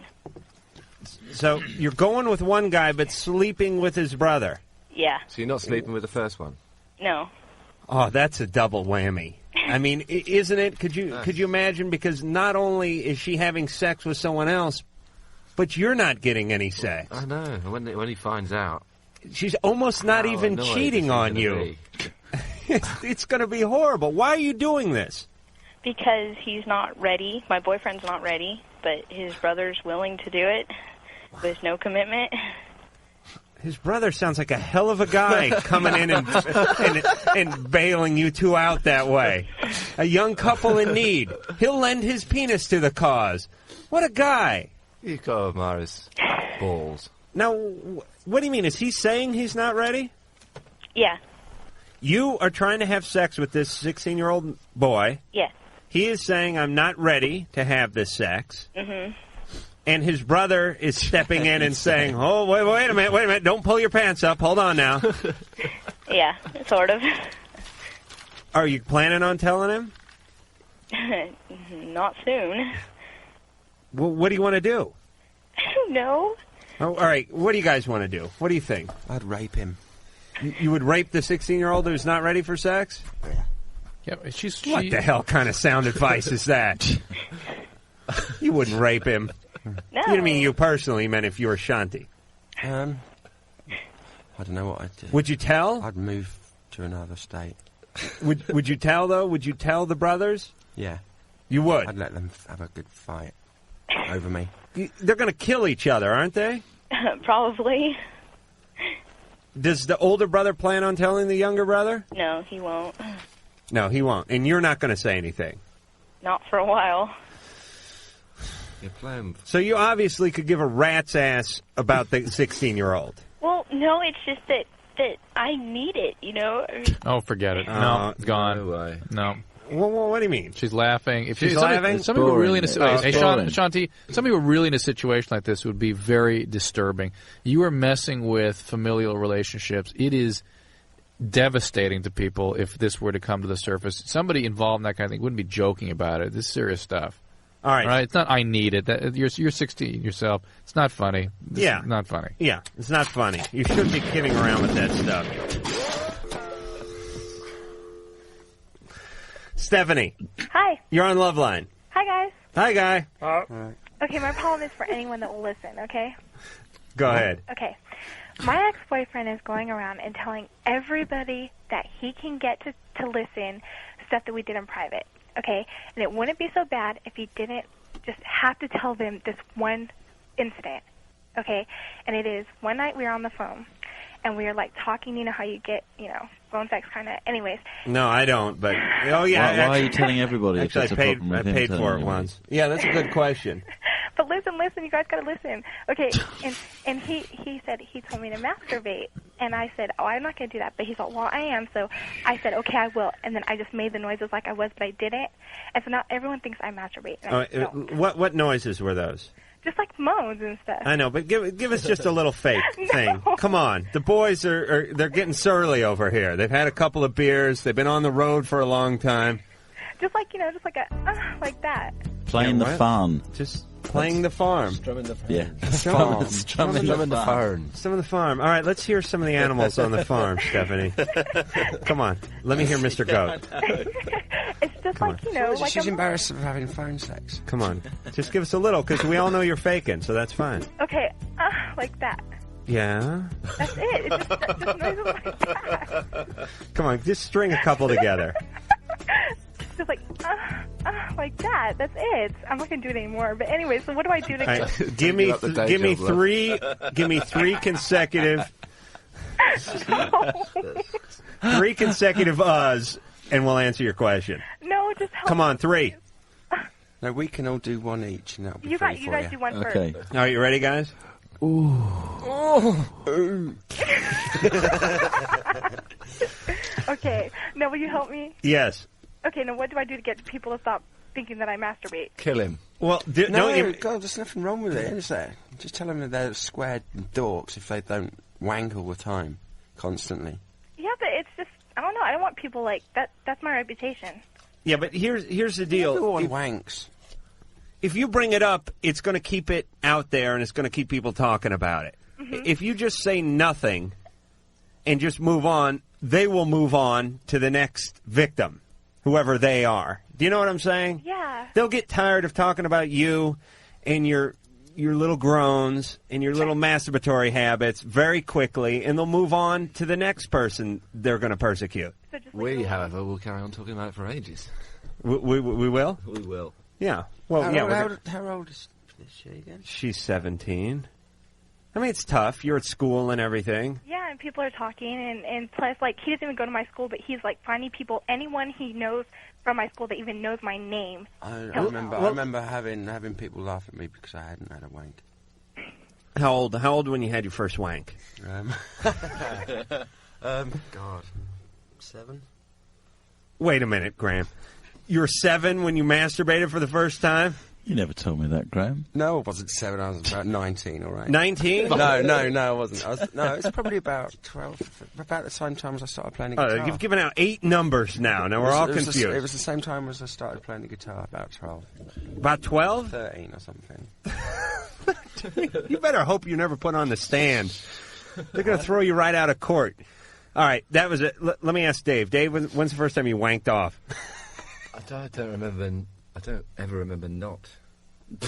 So you're going with one guy, but sleeping with his brother. Yeah. So you're not sleeping with the first one? No. Oh, that's a double whammy. I mean, isn't it? Could you imagine? Because not only is she having sex with someone else, but you're not getting any sex. I know. When he finds out, she's almost not even cheating on you. It's going to be horrible. Why are you doing this? Because he's not ready. My boyfriend's not ready, but his brother's willing to do it with no commitment. His brother sounds like a hell of a guy coming in and bailing you two out that way. A young couple in need. He'll lend his penis to the cause. What a guy. You've got to admire his balls. Now, what do you mean? Is he saying he's not ready? Yeah. You are trying to have sex with this 16-year-old boy. Yeah. He is saying, I'm not ready to have this sex. Mm-hmm. And his brother is stepping in and saying, oh, wait a minute, don't pull your pants up, hold on now. Yeah, sort of. Are you planning on telling him? Not soon. Well, what do you want to do? I don't know. Oh, all right, what do you guys want to do? What do you think? I'd rape him. You would rape the 16-year-old who's not ready for sex? Yeah, What the hell kind of sound advice is that? You wouldn't rape him. No. You mean you personally, meant if you were Shanti. I don't know what I'd do. Would you tell? I'd move to another state. Would you tell, though? Would you tell the brothers? Yeah. You would? I'd let them have a good fight over me. They're going to kill each other, aren't they? Probably. Does the older brother plan on telling the younger brother? No, he won't. No, he won't. And you're not going to say anything? Not for a while. So you obviously could give a rat's ass about the 16-year-old. Well, no, it's just that I need it, you know? Oh, forget it. No, it's gone. No way. No. Well, what do you mean? She's laughing. If She's laughing? Somebody were really in a Boring. Shanti, somebody were really in a situation like this would be very disturbing. You are messing with familial relationships. It is devastating to people if this were to come to the surface. Somebody involved in that kind of thing wouldn't be joking about it. This is serious stuff. All right. It's not I need it. You're 16 yourself. It's not funny. Yeah. Not funny. Yeah, it's not funny. You shouldn't be kidding around with that stuff. Stephanie. Hi. You're on Loveline. Hi, guys. Hi, Guy. Okay, my problem is for anyone that will listen, okay? Go ahead. Okay. My ex-boyfriend is going around and telling everybody that he can get to listen stuff that we did in private, okay? And it wouldn't be so bad if he didn't just have to tell them this one incident, okay? And it is, one night we were on the phone, and we were, like, talking, you know, how you get, you know, phone sex kind of, anyways. No, I don't, but, oh, yeah. Why are you telling everybody if Actually, that's a problem with I him paid telling for it everybody? once. Yeah, that's a good question. But listen, you guys got to listen. Okay, and he said he told me to masturbate, and I said, oh, I'm not going to do that. But he thought, well, I am. So I said, okay, I will. And then I just made the noises like I was, but I didn't. And so now everyone thinks I masturbate. And I don't. What noises were those? Just like moans and stuff. I know, but give us just a little fake thing. Come on. The boys they're getting surly over here. They've had a couple of beers. They've been on the road for a long time. Just like, you know, just like a, like that. Playing the farm. Just playing the farm. Strumming the farm. Yeah. Strumming the farm. Strumming the farm. All right, let's hear some of the animals on the farm, Stephanie. Come on. Let me hear Mr. Goat. It's just like, you know, like she's embarrassed of having phone sex. Come on. Just give us a little, because we all know you're faking, so that's fine. Okay, like that. Yeah? That's it. It's just noises like that. Come on, just string a couple together. Just like that. That's it. I'm not gonna do it anymore. But anyway, so what do I do to Right. Give me three consecutive three consecutive uhs, and we'll answer your question. No, just help. Come on, three. No, we can all do one each, and that'll be You free guys, for do one Okay. first. All right, you ready, guys? Ooh. Okay. Now, will you help me? Yes. Okay. Now, what do I do to get people to stop thinking that I masturbate? Kill him. Well, God, there's nothing wrong with it, is there? Just tell them that they're squared dorks if they don't wank all the time, constantly. Yeah, but it's just, I don't know. I don't want people like that. That's my reputation. Yeah, but here's the deal. Everyone wanks. If you bring it up, it's going to keep it out there, and it's going to keep people talking about it. Mm-hmm. If you just say nothing and just move on, they will move on to the next victim, whoever they are. Do you know what I'm saying? Yeah. They'll get tired of talking about you and your little groans and your little masturbatory habits very quickly, and they'll move on to the next person they're going to persecute. We, however, will carry on talking about it for ages. We will? We will. Yeah. Well, How old is she again? She's 17. I mean, it's tough. You're at school and everything. Yeah, and people are talking, and plus, like, he doesn't even go to my school, but he's, like, finding people, anyone he knows from my school that even knows my name. I remember having people laugh at me because I hadn't had a wank. How old when you had your first wank? God, 7. Wait a minute, Graham. You were 7 when you masturbated for the first time? You never told me that, Graham. No, I wasn't 7. I was about 19, all right. 19? No, I wasn't. It's probably about 12, about the same time as I started playing the guitar. You've given out 8 numbers now. Now we're all confused. It was the same time as I started playing the guitar, about 12. About 12? 13 or something. You better hope you never put on the stand. They're going to throw you right out of court. All right, that was it. Let me ask Dave. Dave, when's the first time you wanked off? I don't remember. I don't ever remember not.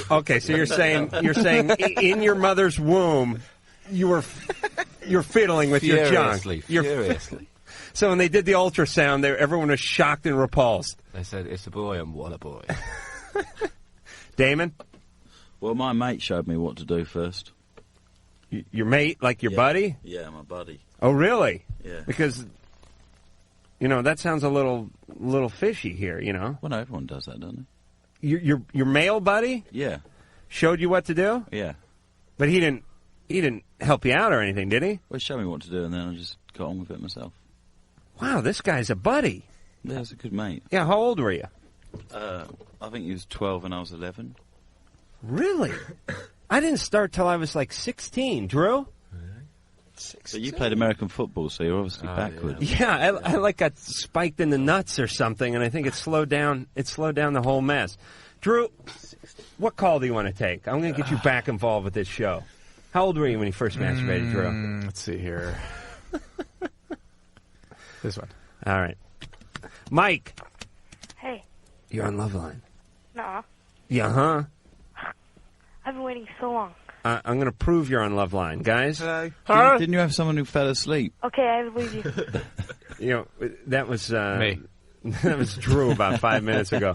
Okay, so you're saying in your mother's womb you're fiddling with your junk. Furiously. So when they did the ultrasound, everyone was shocked and repulsed. They said it's a boy and what a boy. Damon? Well, my mate showed me what to do first. Your mate, like your buddy? Yeah, my buddy. Oh, really? Yeah. Because, that sounds a little fishy here, Well, no, everyone does that, doesn't Your male buddy? Yeah. Showed you what to do? Yeah. But he didn't help you out or anything, did he? Well, he showed me what to do, and then I just got on with it myself. Wow, this guy's a buddy. Yeah, he's a good mate. Yeah, how old were you? I think he was 12 and I was 11. Really? I didn't start till I was like 16. Drew? So you played American football, so you're obviously backward. Yeah, I like got spiked in the nuts or something, and I think it slowed down the whole mess. Drew, what call do you want to take? I'm going to get you back involved with this show. How old were you when you first masturbated, Drew? Let's see here. This one. All right. Mike. Hey. You're on Loveline. Nuh-uh. Yeah, huh? I've been waiting so long. I'm going to prove you're on Loveline, guys. Hello. Didn't you have someone who fell asleep? Okay, I believe you. That was me. That was Drew about 5 minutes ago.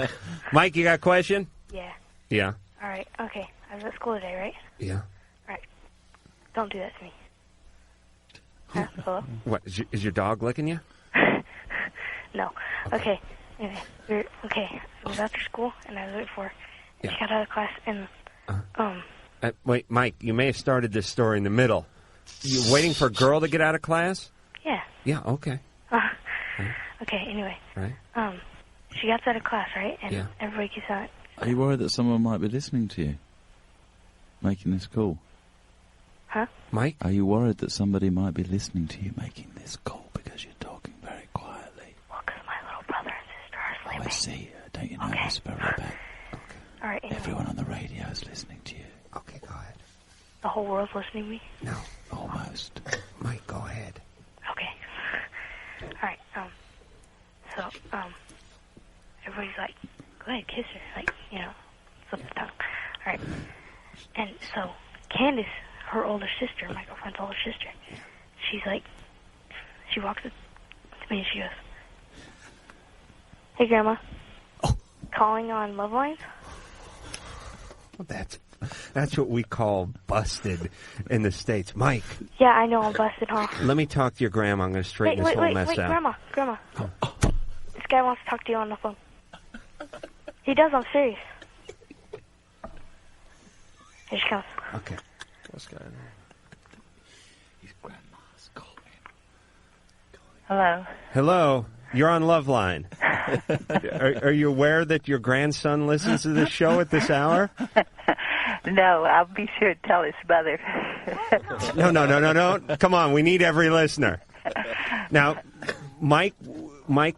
Mike, you got a question? Yeah. Yeah. All right. Okay. I was at school today, right? Yeah. All right. Don't do that to me. Huh? Hello? What, is your dog licking you? No. Okay. Anyway, I was after school, and I was waiting for her. And she got out of class, and, wait, Mike, you may have started this story in the middle. You waiting for a girl to get out of class? Yeah. Yeah, okay. Okay, anyway. Right. She gets out of class, right? And everybody keeps on. Are you worried that someone might be listening to you? Making this call? Huh? Mike? Are you worried that somebody might be listening to you making this call because you're talking very quietly? Well, because my little brother and sister are sleeping. I see. Don't you know this about Rebecca? All right, anyway. Everyone on the radio is listening to you. Okay, go ahead. The whole world's listening to me? No. Almost. Mike, go ahead. Okay. All right, everybody's like, go ahead, kiss her. Like, slip the tongue. All right. And so, Candace, her older sister, my girlfriend's older sister, she's like, she walks up to me and she goes, hey, Grandma. Calling on Loveline? That's what we call busted in the States. Mike. Yeah, I know I'm busted, huh? Let me talk to your grandma. I'm going to straighten this whole mess out. Grandma. This guy wants to talk to you on the phone. He does, I'm serious. Here she comes. Okay. What's going on? His grandma's calling. Hello. Hello. You're on Loveline. Are you aware that your grandson listens to this show at this hour? No, I'll be sure to tell his mother. No. Come on, we need every listener. Now, Mike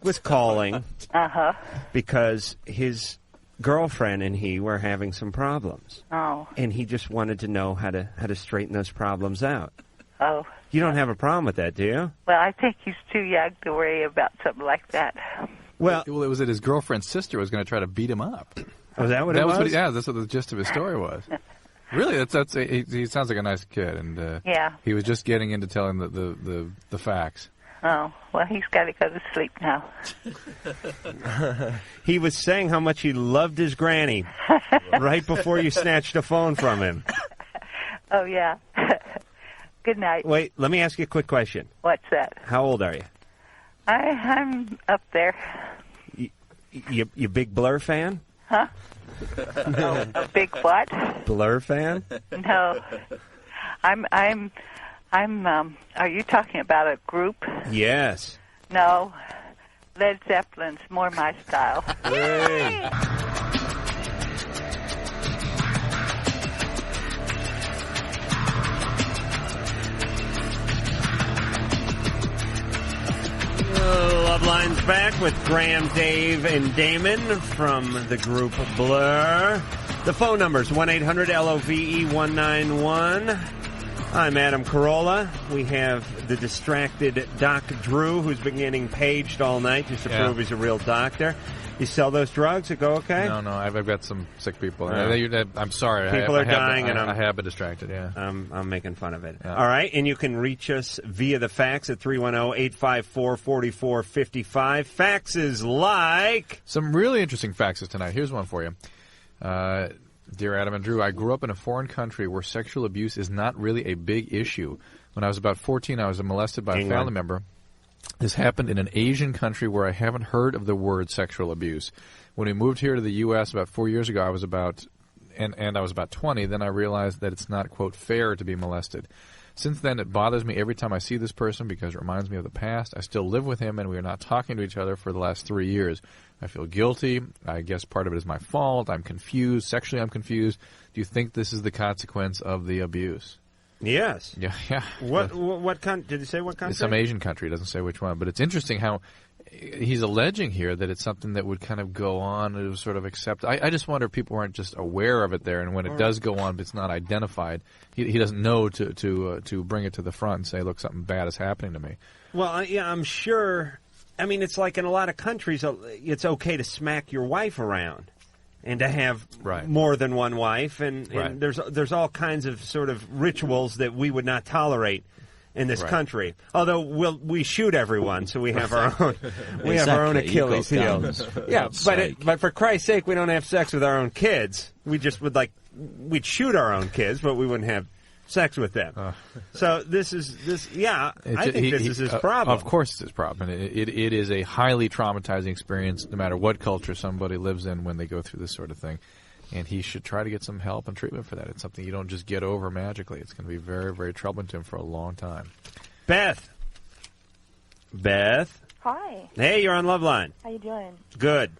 was calling because his girlfriend and he were having some problems. Oh. And he just wanted to know how to straighten those problems out. Oh. You don't have a problem with that, do you? Well, I think he's too young to worry about something like that. Well, it was that his girlfriend's sister was going to try to beat him up. Oh, is that what it was? That's what the gist of his story was. Really, he sounds like a nice kid, and he was just getting into telling the facts. Oh, well, he's got to go to sleep now. He was saying how much he loved his granny right before you snatched the phone from him. Oh, yeah. Good night. Wait, let me ask you a quick question. What's that? How old are you? I'm up there. You big Blur fan? Huh? No, a big what? Blur fan? No. I'm are you talking about a group? Yes. No. Led Zeppelin's more my style. Hey. Loveline's back with Graham, Dave, and Damon from the group Blur. The phone number's 1-800-LOVE-191. I'm Adam Carolla. We have the distracted Dr.Drew, who's been getting paged all night just to prove he's a real doctor. You sell those drugs? It go okay? No, I've got some sick people. Yeah. I'm sorry. People are dying, and I have been distracted, yeah. I'm making fun of it. Yeah. All right, and you can reach us via the fax at 310-854-4455. Faxes like... Some really interesting faxes tonight. Here's one for you. Dear Adam and Drew, I grew up in a foreign country where sexual abuse is not really a big issue. When I was about 14, I was molested by a family member. This happened in an Asian country where I haven't heard of the word sexual abuse. When we moved here to the U.S. about 4 years ago, I was about 20. Then I realized that it's not, quote, fair to be molested. Since then, it bothers me every time I see this person because it reminds me of the past. I still live with him, and we are not talking to each other for the last 3 years. I feel guilty. I guess part of it is my fault. I'm confused. Sexually, I'm confused. Do you think this is the consequence of the abuse? Yes. Yeah. What did he say what country? Some Asian country. It doesn't say which one. But it's interesting how he's alleging here that it's something that would kind of go on and sort of accept. I just wonder if people aren't just aware of it there, and when it does go on, but it's not identified, he doesn't know to bring it to the front and say, look, something bad is happening to me. Well, I'm sure. I mean, it's like in a lot of countries, it's okay to smack your wife around and to have more than one wife, and there's all kinds of sort of rituals that we would not tolerate in this country. Although we shoot everyone, so we have our own have our own Achilles heel. Yeah, but for Christ's sake, we don't have sex with our own kids. We just we'd shoot our own kids, but we wouldn't have sex with them. So this is. I think this is his problem. Of course it's his problem. And it is a highly traumatizing experience no matter what culture somebody lives in when they go through this sort of thing. And he should try to get some help and treatment for that. It's something you don't just get over magically. It's going to be very, very troubling to him for a long time. Beth. Hi. Hey, you're on Loveline. How you doing? Good.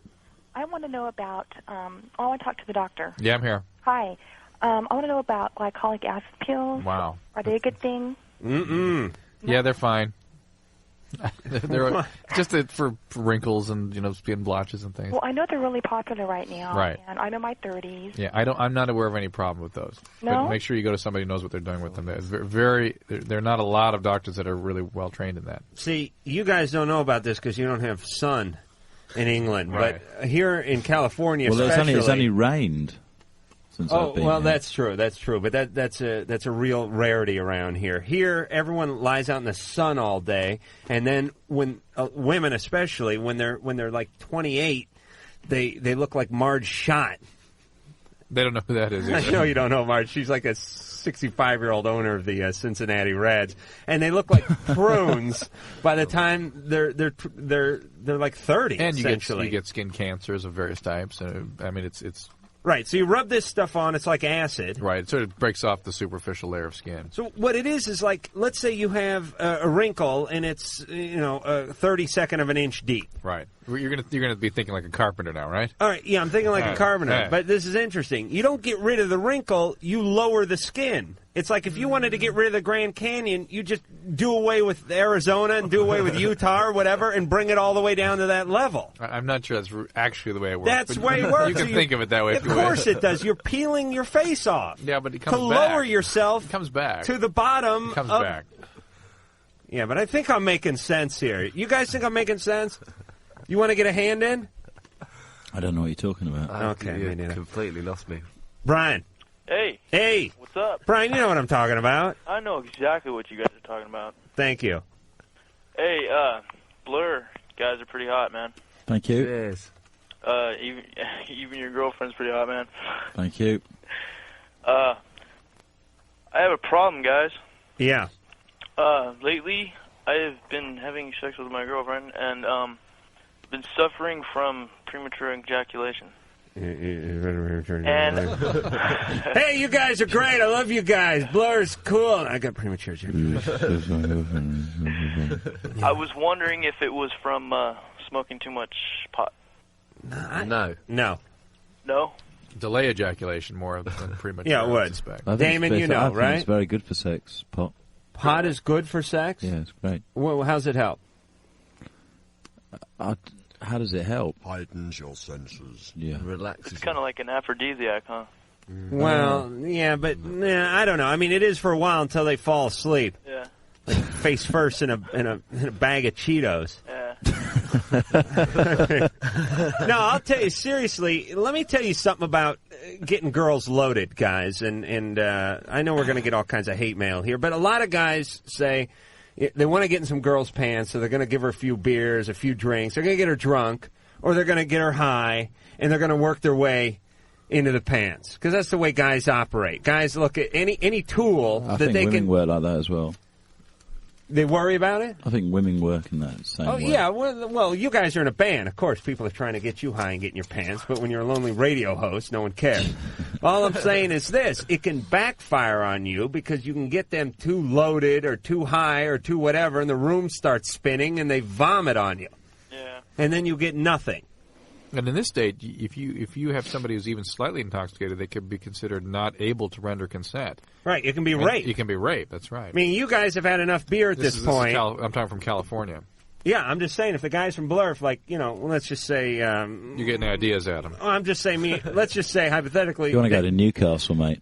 I want to know about, I want to talk to the doctor. Yeah, I'm here. Hi. I want to know about glycolic acid pills. Wow. Are they a good thing? Mm-mm. Yeah, they're fine. They're just for wrinkles and skin blotches and things. Well, I know they're really popular right now. Right. And I'm in my 30s. Yeah, I'm not aware of any problem with those. No? But make sure you go to somebody who knows what they're doing with them. There are not a lot of doctors that are really well trained in that. See, you guys don't know about this because you don't have sun in England. Right. But here in California, well, it's only rained. That's true. That's true. But that's a real rarity around here. Here, everyone lies out in the sun all day, and then when women, especially when they're like 28, they look like Marge Schott. They don't know who that is. I know you don't know Marge. She's like a 65-year-old owner of the Cincinnati Reds, and they look like prunes by the time they're like 30. And essentially. you get skin cancers of various types. I mean, it's. Right, so you rub this stuff on, it's like acid. Right, it sort of breaks off the superficial layer of skin. So what it is like, let's say you have a wrinkle and it's, a 32nd of an inch deep. Right. You're gonna be thinking like a carpenter now, right? All right, yeah, I'm thinking like a carpenter. But this is interesting. You don't get rid of the wrinkle, you lower the skin. It's like if you wanted to get rid of the Grand Canyon, you just do away with Arizona and do away with Utah or whatever and bring it all the way down to that level. I'm not sure that's actually the way it works. That's the way it works. You can think of it that way. Of course it does. You're peeling your face off. Yeah, but it comes to back. lower yourself it comes back. to the bottom. It comes back. Yeah, but I think I'm making sense here. You guys think I'm making sense? You want to get a hand in? I don't know what you're talking about. Okay, you completely lost me. Brian. Hey. What's up? Brian, you know what I'm talking about. I know exactly what you guys are talking about. Thank you. Hey, Blur, you guys are pretty hot, man. Thank you. Yes. Even your girlfriend's pretty hot, man. Thank you. I have a problem, guys. Yeah. Lately, I have been having sex with my girlfriend and been suffering from premature ejaculation. And hey, you guys are great. I love you guys. Blur's cool. I got premature ejaculation. I was wondering if it was from smoking too much pot. No. No? Delay ejaculation more than premature. Yeah, it would. Damon, right? It's very good for sex, pot. Pot is good for sex? Yeah, it's great. Well, how's it help? How does it help? Heightens your senses. Yeah. Relaxes. It's kind of like an aphrodisiac, huh? Well, yeah, but I don't know. I mean, it is for a while until they fall asleep. Yeah. Like face first in a bag of Cheetos. Yeah. No, I'll tell you seriously. Let me tell you something about getting girls loaded, guys. And I know we're going to get all kinds of hate mail here, but a lot of guys say they want to get in some girls' pants, so they're going to give her a few beers, a few drinks. They're going to get her drunk, or they're going to get her high, and they're going to work their way into the pants, because that's the way guys operate. Guys look at any tool I that think they women can. work like that as well. They worry about it? I think women work in that same way. Yeah, well, you guys are in a band. Of course, people are trying to get you high and get in your pants, but when you're a lonely radio host, no one cares. All I'm saying is this. It can backfire on you because you can get them too loaded or too high or too whatever, and the room starts spinning, and they vomit on you. Yeah. And then you get nothing. And in this state, if you have somebody who's even slightly intoxicated, they could be considered not able to render consent. Right, it can be rape. You can be rape, that's right. I mean, you guys have had enough beer at this point. I'm talking from California. Yeah, I'm just saying, if the guys from Blur, let's just say... You're getting ideas, Adam. I'm just saying, let's just say, hypothetically... You want to go to Newcastle, mate?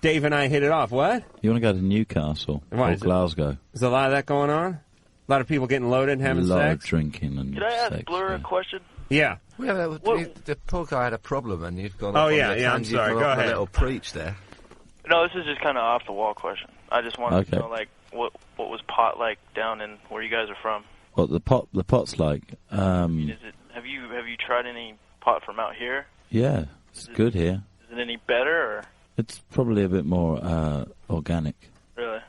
Dave and I hit it off. What? You want to go to Newcastle or Glasgow? Is there a lot of that going on? A lot of people getting loaded and having sex? A lot of sex? drinking and Could I ask sex. Blur a question? Yeah. Well, the poor guy had a problem, and you've gone. Oh, off yeah, on I'm sorry. Go ahead. A little preach there. No, this is just kind of off the wall question. I just wanted to know, like, what was pot like down in where you guys are from? What the pot's like? Have you tried any pot from out here? Yeah, it's good here. Is it any better, or? It's probably a bit more organic. Really?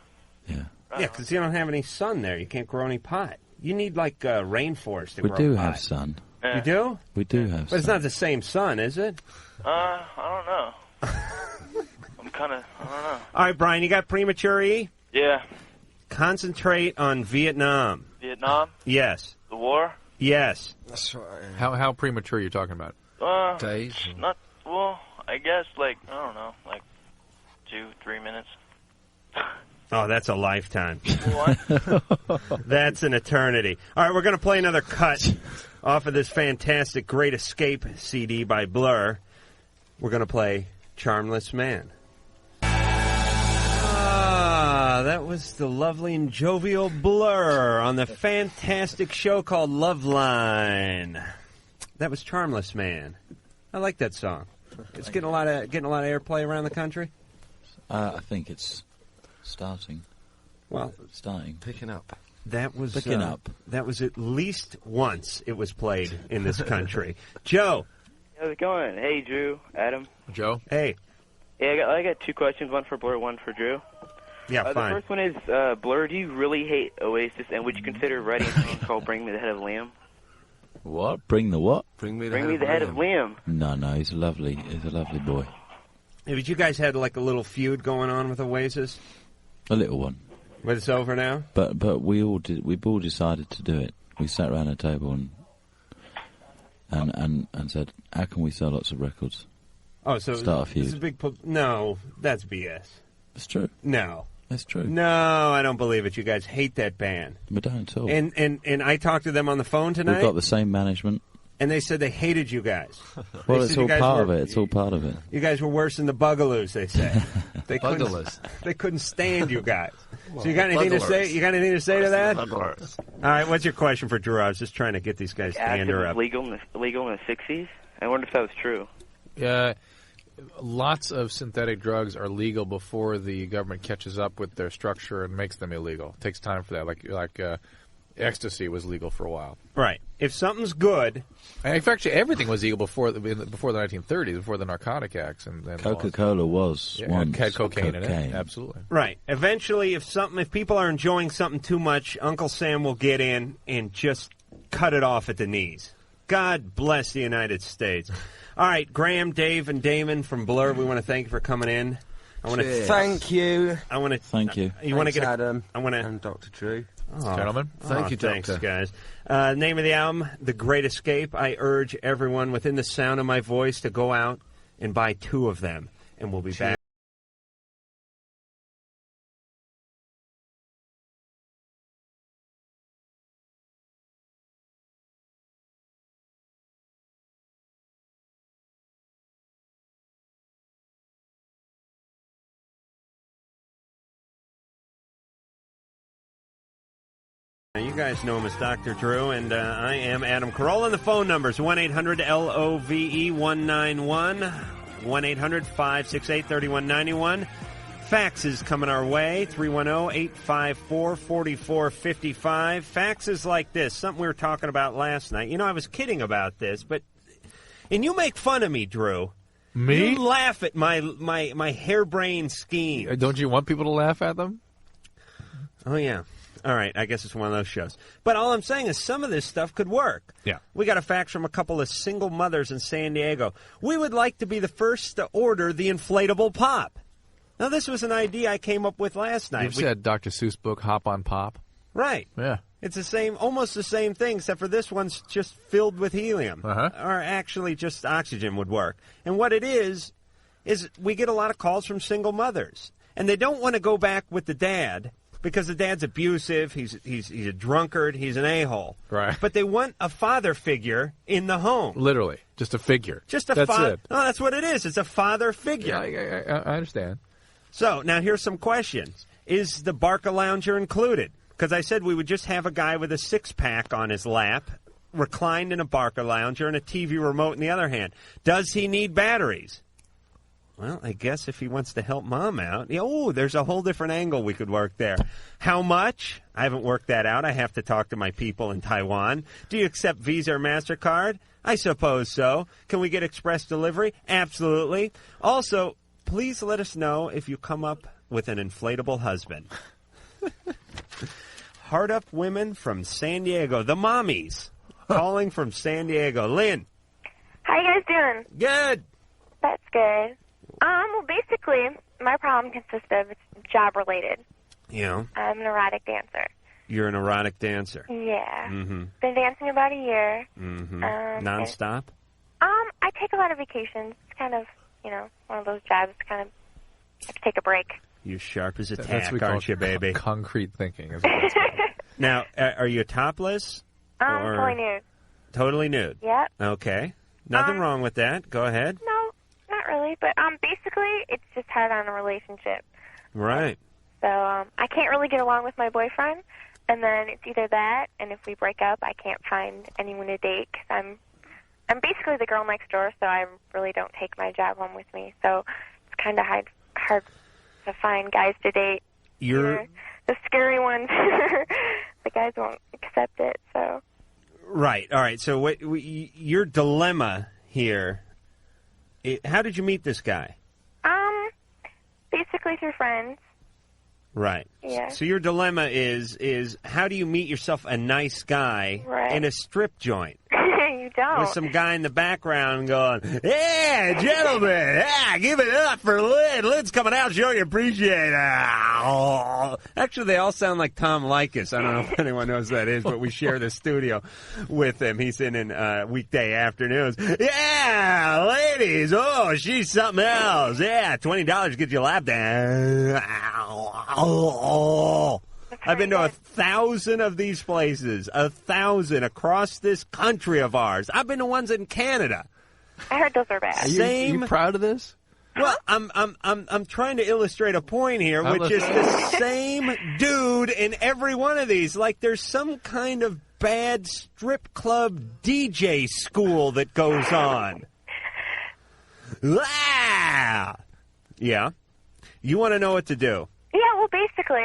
Yeah. Yeah, because you don't have any sun there. You can't grow any pot. You need, like, rainforest to We grow do pot. have sun. You do? We do have But sun. it's not the same sun, is it? I don't know. I don't know. All right, Brian, you got premature E? Yeah. Concentrate on Vietnam. Vietnam? Yes. The war? Yes. That's right. How premature are you talking about? Days? Not, well, I guess, like, I don't know, like 2-3 minutes. Oh, that's a lifetime. What? That's an eternity. All right, we're going to play another cut off of this fantastic Great Escape CD by Blur. We're going to play Charmless Man. That was the lovely and jovial Blur on the fantastic show called Loveline. That was Charmless Man. I like that song. It's getting a lot of airplay around the country. I think it's starting. Well, picking up. That was picking up. That was at least once it was played in this country. Joe. How's it going? Hey, Drew, Adam. Joe. Hey. Yeah, I got two questions, one for Blur, one for Drew. Yeah, fine. The first one is, Blur, do you really hate Oasis, and would you consider writing a song called Bring Me the Head of Liam? What? Bring the what? Bring me the head of Liam. No, he's a lovely boy. Hey, but you guys had like a little feud going on with Oasis? A little one. But it's over now? But we all decided to do it. We sat around a table and said, how can we sell lots of records? Oh, so start a feud. It's a big no, that's BS. It's true. No. It's true. No, I don't believe it. You guys hate that band. We don't at all. And I talked to them on the phone tonight. We've got the same management. And they said they hated you guys. Well, it's all part of it. It's all part of it. You guys were worse than the Bugaloos, they say. Bugaloos. They couldn't stand you guys. Well, so you got anything to say? You got anything to say to that? Bugaloos. All right. What's your question for Drew? I was just trying to get these guys to Acid ander was up. legal in the 60s? I wonder if that was true. Lots of synthetic drugs are legal before the government catches up with their structure and makes them illegal. It takes time for that. Like ecstasy was legal for a while. Right. If something's good, in fact, everything was legal before the 1930s, before the Narcotic Acts and Coca-Cola was once had cocaine in it. cocaine. Absolutely. Right. Eventually, if people are enjoying something too much, Uncle Sam will get in and just cut it off at the knees. God bless the United States. All right, Graham, Dave, and Damon from Blur, we want to thank you for coming in. I want to thank you. I want to thank you. You want to get Adam? I want to and Dr. Drew. Gentlemen, thank you, thanks, Doctor. guys. Name of the album, The Great Escape. I urge everyone within the sound of my voice to go out and buy 2 of them, and we'll be back. You guys know him as Dr. Drew, and I am Adam Carolla. And the phone number is 1-800-LOVE-191, 1-800-568-3191. Fax is coming our way, 310-854-4455. Fax is like this, something we were talking about last night. You know, I was kidding about this, and you make fun of me, Drew, Me? You laugh at my harebrained scheme. Don't you want people to laugh at them? Oh, yeah. All right, I guess it's one of those shows. But all I'm saying is some of this stuff could work. Yeah. We got a fax from a couple of single mothers in San Diego. We would like to be the first to order the inflatable pop. Now, this was an idea I came up with last night. You've said Dr. Seuss book, Hop on Pop. Right. Yeah. It's the same, almost the same thing, except for this one's just filled with helium. Uh-huh. Or actually just oxygen would work. And what it is we get a lot of calls from single mothers. And they don't want to go back with the dad because the dad's abusive, he's a drunkard, he's an a-hole. Right. But they want a father figure in the home. Literally. Just a figure. Just a That's father. it. No, that's what it is. It's a father figure. Yeah, I understand. So, now here's some questions. Is the Barca Lounger included? Because I said we would just have a guy with a six-pack on his lap, reclined in a Barca Lounger, and a TV remote in the other hand. Does he need batteries? Well, I guess if he wants to help Mom out. Oh, there's a whole different angle we could work there. How much? I haven't worked that out. I have to talk to my people in Taiwan. Do you accept Visa or MasterCard? I suppose so. Can we get express delivery? Absolutely. Also, please let us know if you come up with an inflatable husband. Hard Up Women from San Diego. The mommies calling from San Diego. Lynn. How you guys doing? Good. That's good. Well, basically, my problem consists of it's job-related. Yeah. I'm an erotic dancer. You're an erotic dancer. Yeah. Mm-hmm. Been dancing about a year. Mm-hmm. And, Non-stop? I take a lot of vacations. It's kind of, one of those jobs. Kind of have to take a break. You sharp as a That's tack, what we call aren't you, baby? Concrete thinking. Is what it's called. Now, are you topless? Or Totally nude. Totally nude? Yep. Okay. Nothing wrong with that. Go ahead. No, not really. But basically, it's just hard on a relationship. Right. So I can't really get along with my boyfriend, and then it's either that, and if we break up, I can't find anyone to date because I'm basically the girl next door, so I really don't take my job home with me. So it's kind of hard to find guys to date. You're the scary ones. The guys won't accept it. So right. All right. So your dilemma here? How did you meet this guy? Basically through friends. Right. Yeah. So your dilemma is how do you meet yourself a nice guy in a strip joint? You don't. With some guy in the background going, yeah, gentlemen, give it up for Lynn. Lynn's coming out, show you appreciate it. Actually, they all sound like Tom Likas. I don't know if anyone knows who that is, but we share the studio with him. He's in weekday afternoons. Yeah, ladies, she's something else. Yeah, $20 gets you a lap dance. I've been to 1,000 of these places, 1,000 across this country of ours. I've been to ones in Canada. I heard those are bad. Are you proud of this? Well, I'm trying to illustrate a point here, which is the same dude in every one of these. Like there's some kind of bad strip club DJ school that goes on. Yeah. You want to know what to do? Yeah, well, basically,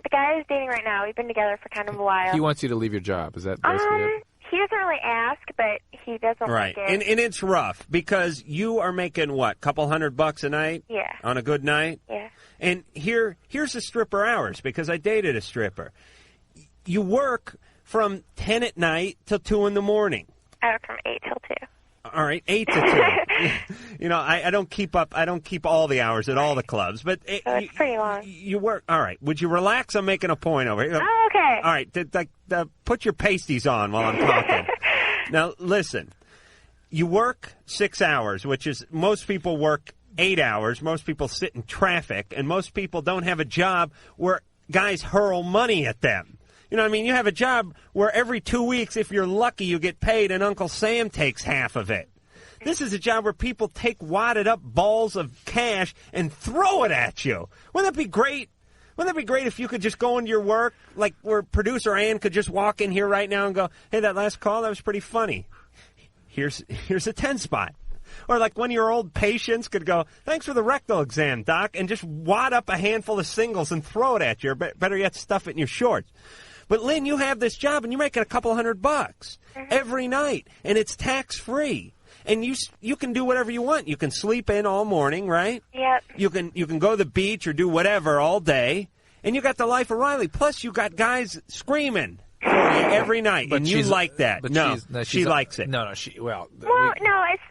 the guy is dating right now. We've been together for kind of a while. He wants you to leave your job. Is that basically it? He doesn't really ask, but he doesn't right. like it. And it's rough because you are making what, couple $100 a night? Yeah. On a good night? Yeah. And here's the stripper hours because I dated a stripper. You work from 10 at night till 2 in the morning. I work from 8 till 2. All right, 8 to 2. I don't keep up. I don't keep all the hours at all the clubs, but it's pretty long. You work. All right. Would you relax? I'm making a point over here. Oh, okay. All right. Put your pasties on while I'm talking. Now, listen. You work 6 hours, which is most people work 8 hours. Most people sit in traffic, and most people don't have a job where guys hurl money at them. You know what I mean? You have a job where every 2 weeks, if you're lucky, you get paid and Uncle Sam takes half of it. This is a job where people take wadded up balls of cash and throw it at you. Wouldn't that be great? Wouldn't that be great if you could just go into your work, like where producer Ann could just walk in here right now and go, hey, that last call, that was pretty funny. Here's a 10 spot. Or like one of your old patients could go, thanks for the rectal exam, doc, and just wad up a handful of singles and throw it at you, or better yet, stuff it in your shorts. But, Lynn, you have this job, and you're making a couple $100 every night, and it's tax-free. and you can do whatever you want. You can sleep in all morning, right? Yep. You can go to the beach or do whatever all day, and you got the life of Riley. Plus, you got guys screaming for you every night, and you like that. But No, she's she likes it. No, Well, no, it's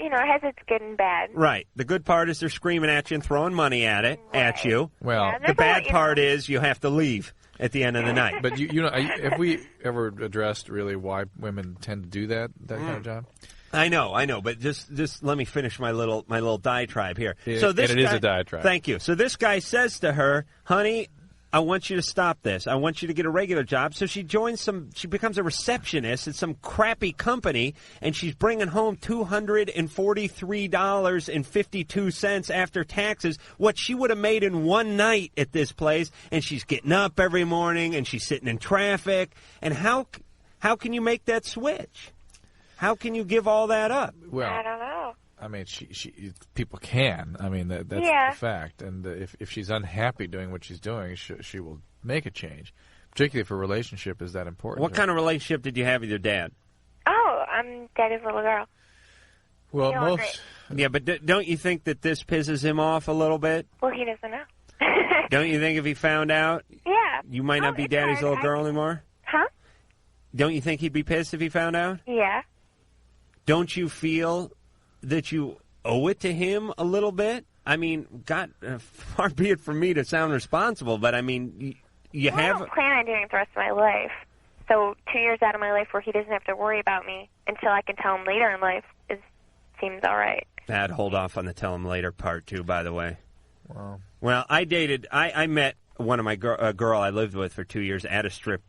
it has its good and bad. Right. The good part is they're screaming at you and throwing money at you. Well, Yeah, the bad part is you have to leave at the end of the night. But you know, have we ever addressed really why women tend to do that kind of job? I know, but just let me finish my little diatribe here. Yeah, so this and it is guy, a diatribe. Thank you. So this guy says to her, "Honey, I want you to stop this. I want you to get a regular job." So she becomes a receptionist at some crappy company, and she's bringing home $243.52 after taxes, what she would have made in one night at this place. And she's getting up every morning, and she's sitting in traffic. And how can you make that switch? How can you give all that up? Well, I don't know. I mean, people can. I mean, that's Yeah. the fact. And if she's unhappy doing what she's doing, she will make a change. Particularly if a relationship is that important. What kind of relationship did you have with your dad? Oh, I'm Daddy's little girl. Well, You know, most. Yeah, but don't you think that this pisses him off a little bit? Well, he doesn't know. Don't you think if he found out, Yeah. you might not be it's Daddy's hard. little girl anymore? Huh? Don't you think he'd be pissed if he found out? Yeah. Don't you feel that you owe it to him a little bit? I mean, God, far be it from me to sound responsible, but I mean, you I have... don't plan on doing it the rest of my life. So 2 years out of my life where he doesn't have to worry about me until I can tell him later in life seems all right. I'd hold off on the tell him later part, too, by the way. Wow. Well, I met one of my a girl I lived with for 2 years at a strip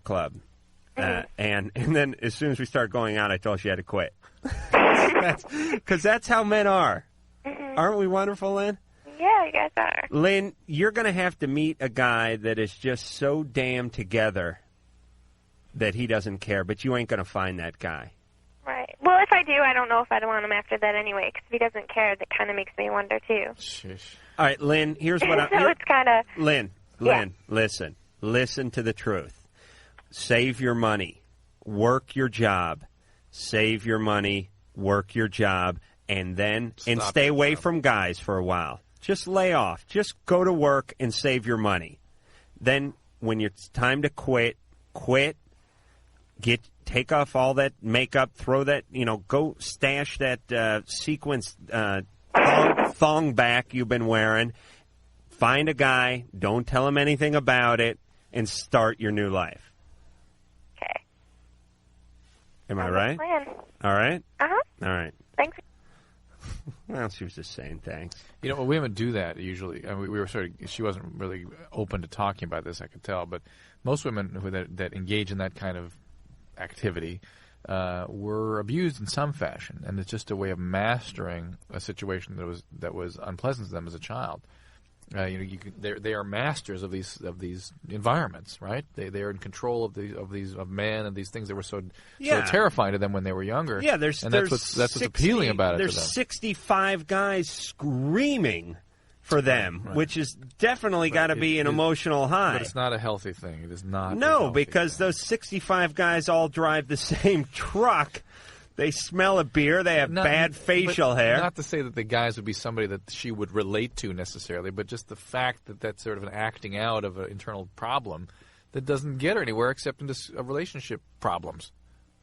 club. And then as soon as we started going out, I told her she had to quit. Because that's how men are. Mm-hmm. Aren't we wonderful, Lynn? Yeah, you guys are. Lynn, you're going to have to meet a guy that is just so damn together that he doesn't care, but you ain't going to find that guy. Right. Well, if I do, I don't know if I'd want him after that anyway, because if he doesn't care, that kind of makes me wonder, too. All right, Lynn, here's what I... So it's kind of... Lynn, Yeah. listen. Listen to the truth. Save your money. Work your job. Save your money. Work your job. And then... and stay away from guys for a while. Just lay off. Just go to work and save your money. Then, when it's time to quit. Take off all that makeup. Throw that, go stash that sequence thong back you've been wearing. Find a guy. Don't tell him anything about it. And start your new life. Okay. Am I right? Plan. All right? Uh-huh. All right. Thanks. Well, she was just saying thanks. You know, women do that usually. I mean, we were she wasn't really open to talking about this, I could tell, but most women that engage in that kind of activity were abused in some fashion, and it's just a way of mastering a situation that was unpleasant to them as a child. They are masters of these environments, right? They are in control of men and these things that were so terrifying to them when they were younger. Yeah, that's what's appealing about it. There's to them. 65 guys screaming for them, which is definitely got to be an emotional high. But it's not a healthy thing. It is not. No, because those 65 guys all drive the same truck. They smell of beer. They have bad facial hair. Not to say that the guys would be somebody that she would relate to necessarily, but just the fact that that's sort of an acting out of an internal problem that doesn't get her anywhere except into relationship problems.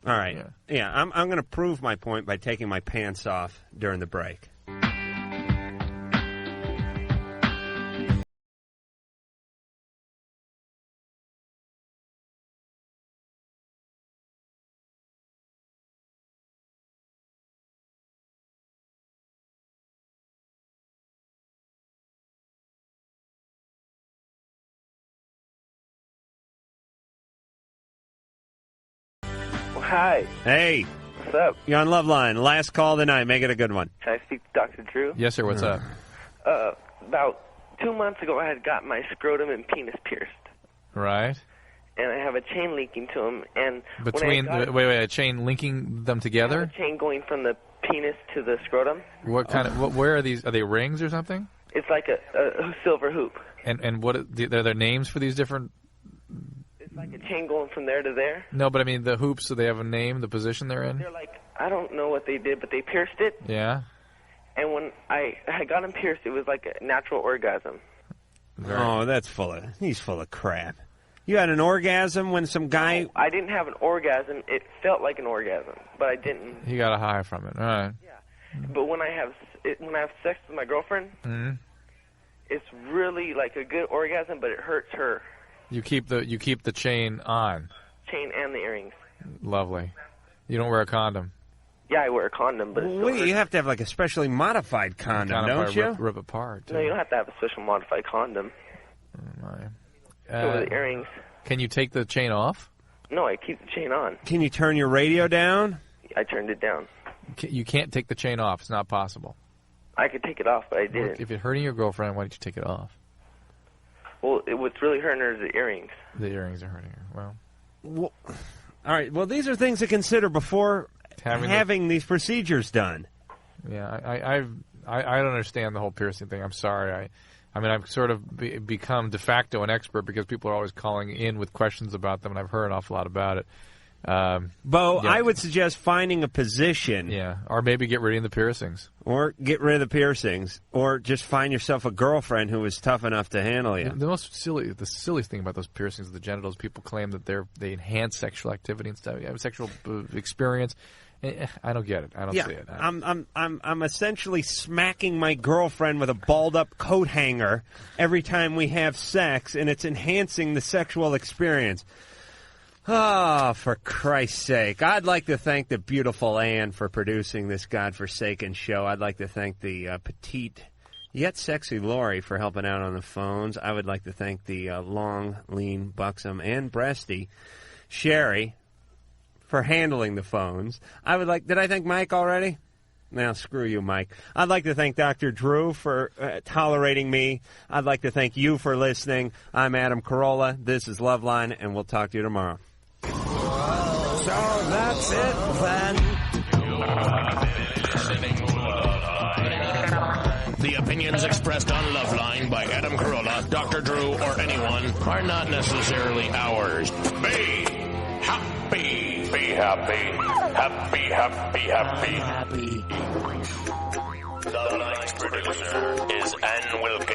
All right. Yeah, I'm going to prove my point by taking my pants off during the break. Hi. Hey. What's up? You're on Loveline. Last call tonight. Make it a good one. Can I speak to Dr. Drew? Yes, sir. What's up? About 2 months ago, I had got my scrotum and penis pierced. Right. And I have a chain linking to them. And a chain linking them together? I have a chain going from the penis to the scrotum. What kind of? Where are these? Are they rings or something? It's like a silver hoop. And what are there names for these different? It's like a chain going from there to there. No, but I mean the hoops. Do they have a name? The position they're in? They're like I don't know what they did, but they pierced it. Yeah. And when I got them pierced, it was like a natural orgasm. Oh, he's full of crap. You had an orgasm when some guy... I didn't have an orgasm. It felt like an orgasm, but I didn't. He got a high from it. All right. But when I have sex with my girlfriend, it's really like a good orgasm, but it hurts her. You keep the chain on. Chain and the earrings. Lovely. You don't wear a condom. Yeah, I wear a condom, but you have to have like a specially modified condom, don't you? Rip apart. No, you don't have to have a special modified condom. Oh, my. So with the earrings. Can you take the chain off? No, I keep the chain on. Can you turn your radio down? I turned it down. You can't take the chain off. It's not possible. I could take it off, but I didn't. If it's hurting your girlfriend, why don't you take it off? Well, what's really hurting her is the earrings. The earrings are hurting her. Well, all right. Well, these are things to consider before having these procedures done. Yeah, I don't understand the whole piercing thing. I'm sorry. I mean, I've sort of become de facto an expert because people are always calling in with questions about them, and I've heard an awful lot about it. Bo, I would suggest finding a position. Yeah, or maybe get rid of the piercings. Or get rid of the piercings. Or just find yourself a girlfriend who is tough enough to handle you. The silliest thing about those piercings of the genitals, people claim that they enhance sexual activity and stuff. You have sexual experience. I don't get it. I don't see it. I'm essentially smacking my girlfriend with a balled up coat hanger every time we have sex, and it's enhancing the sexual experience. Oh, for Christ's sake. I'd like to thank the beautiful Anne for producing this godforsaken show. I'd like to thank the petite yet sexy Lori for helping out on the phones. I would like to thank the long, lean, buxom, and breasty Sherry for handling the phones. Did I thank Mike already? Now, screw you, Mike. I'd like to thank Dr. Drew for tolerating me. I'd like to thank you for listening. I'm Adam Carolla. This is Loveline, and we'll talk to you tomorrow. So that's it, then. The opinions expressed on Loveline by Adam Carolla, Dr. Drew, or anyone are not necessarily ours. Be happy. Be happy. Happy, happy, happy. Loveline's producer is Ann Wilkins.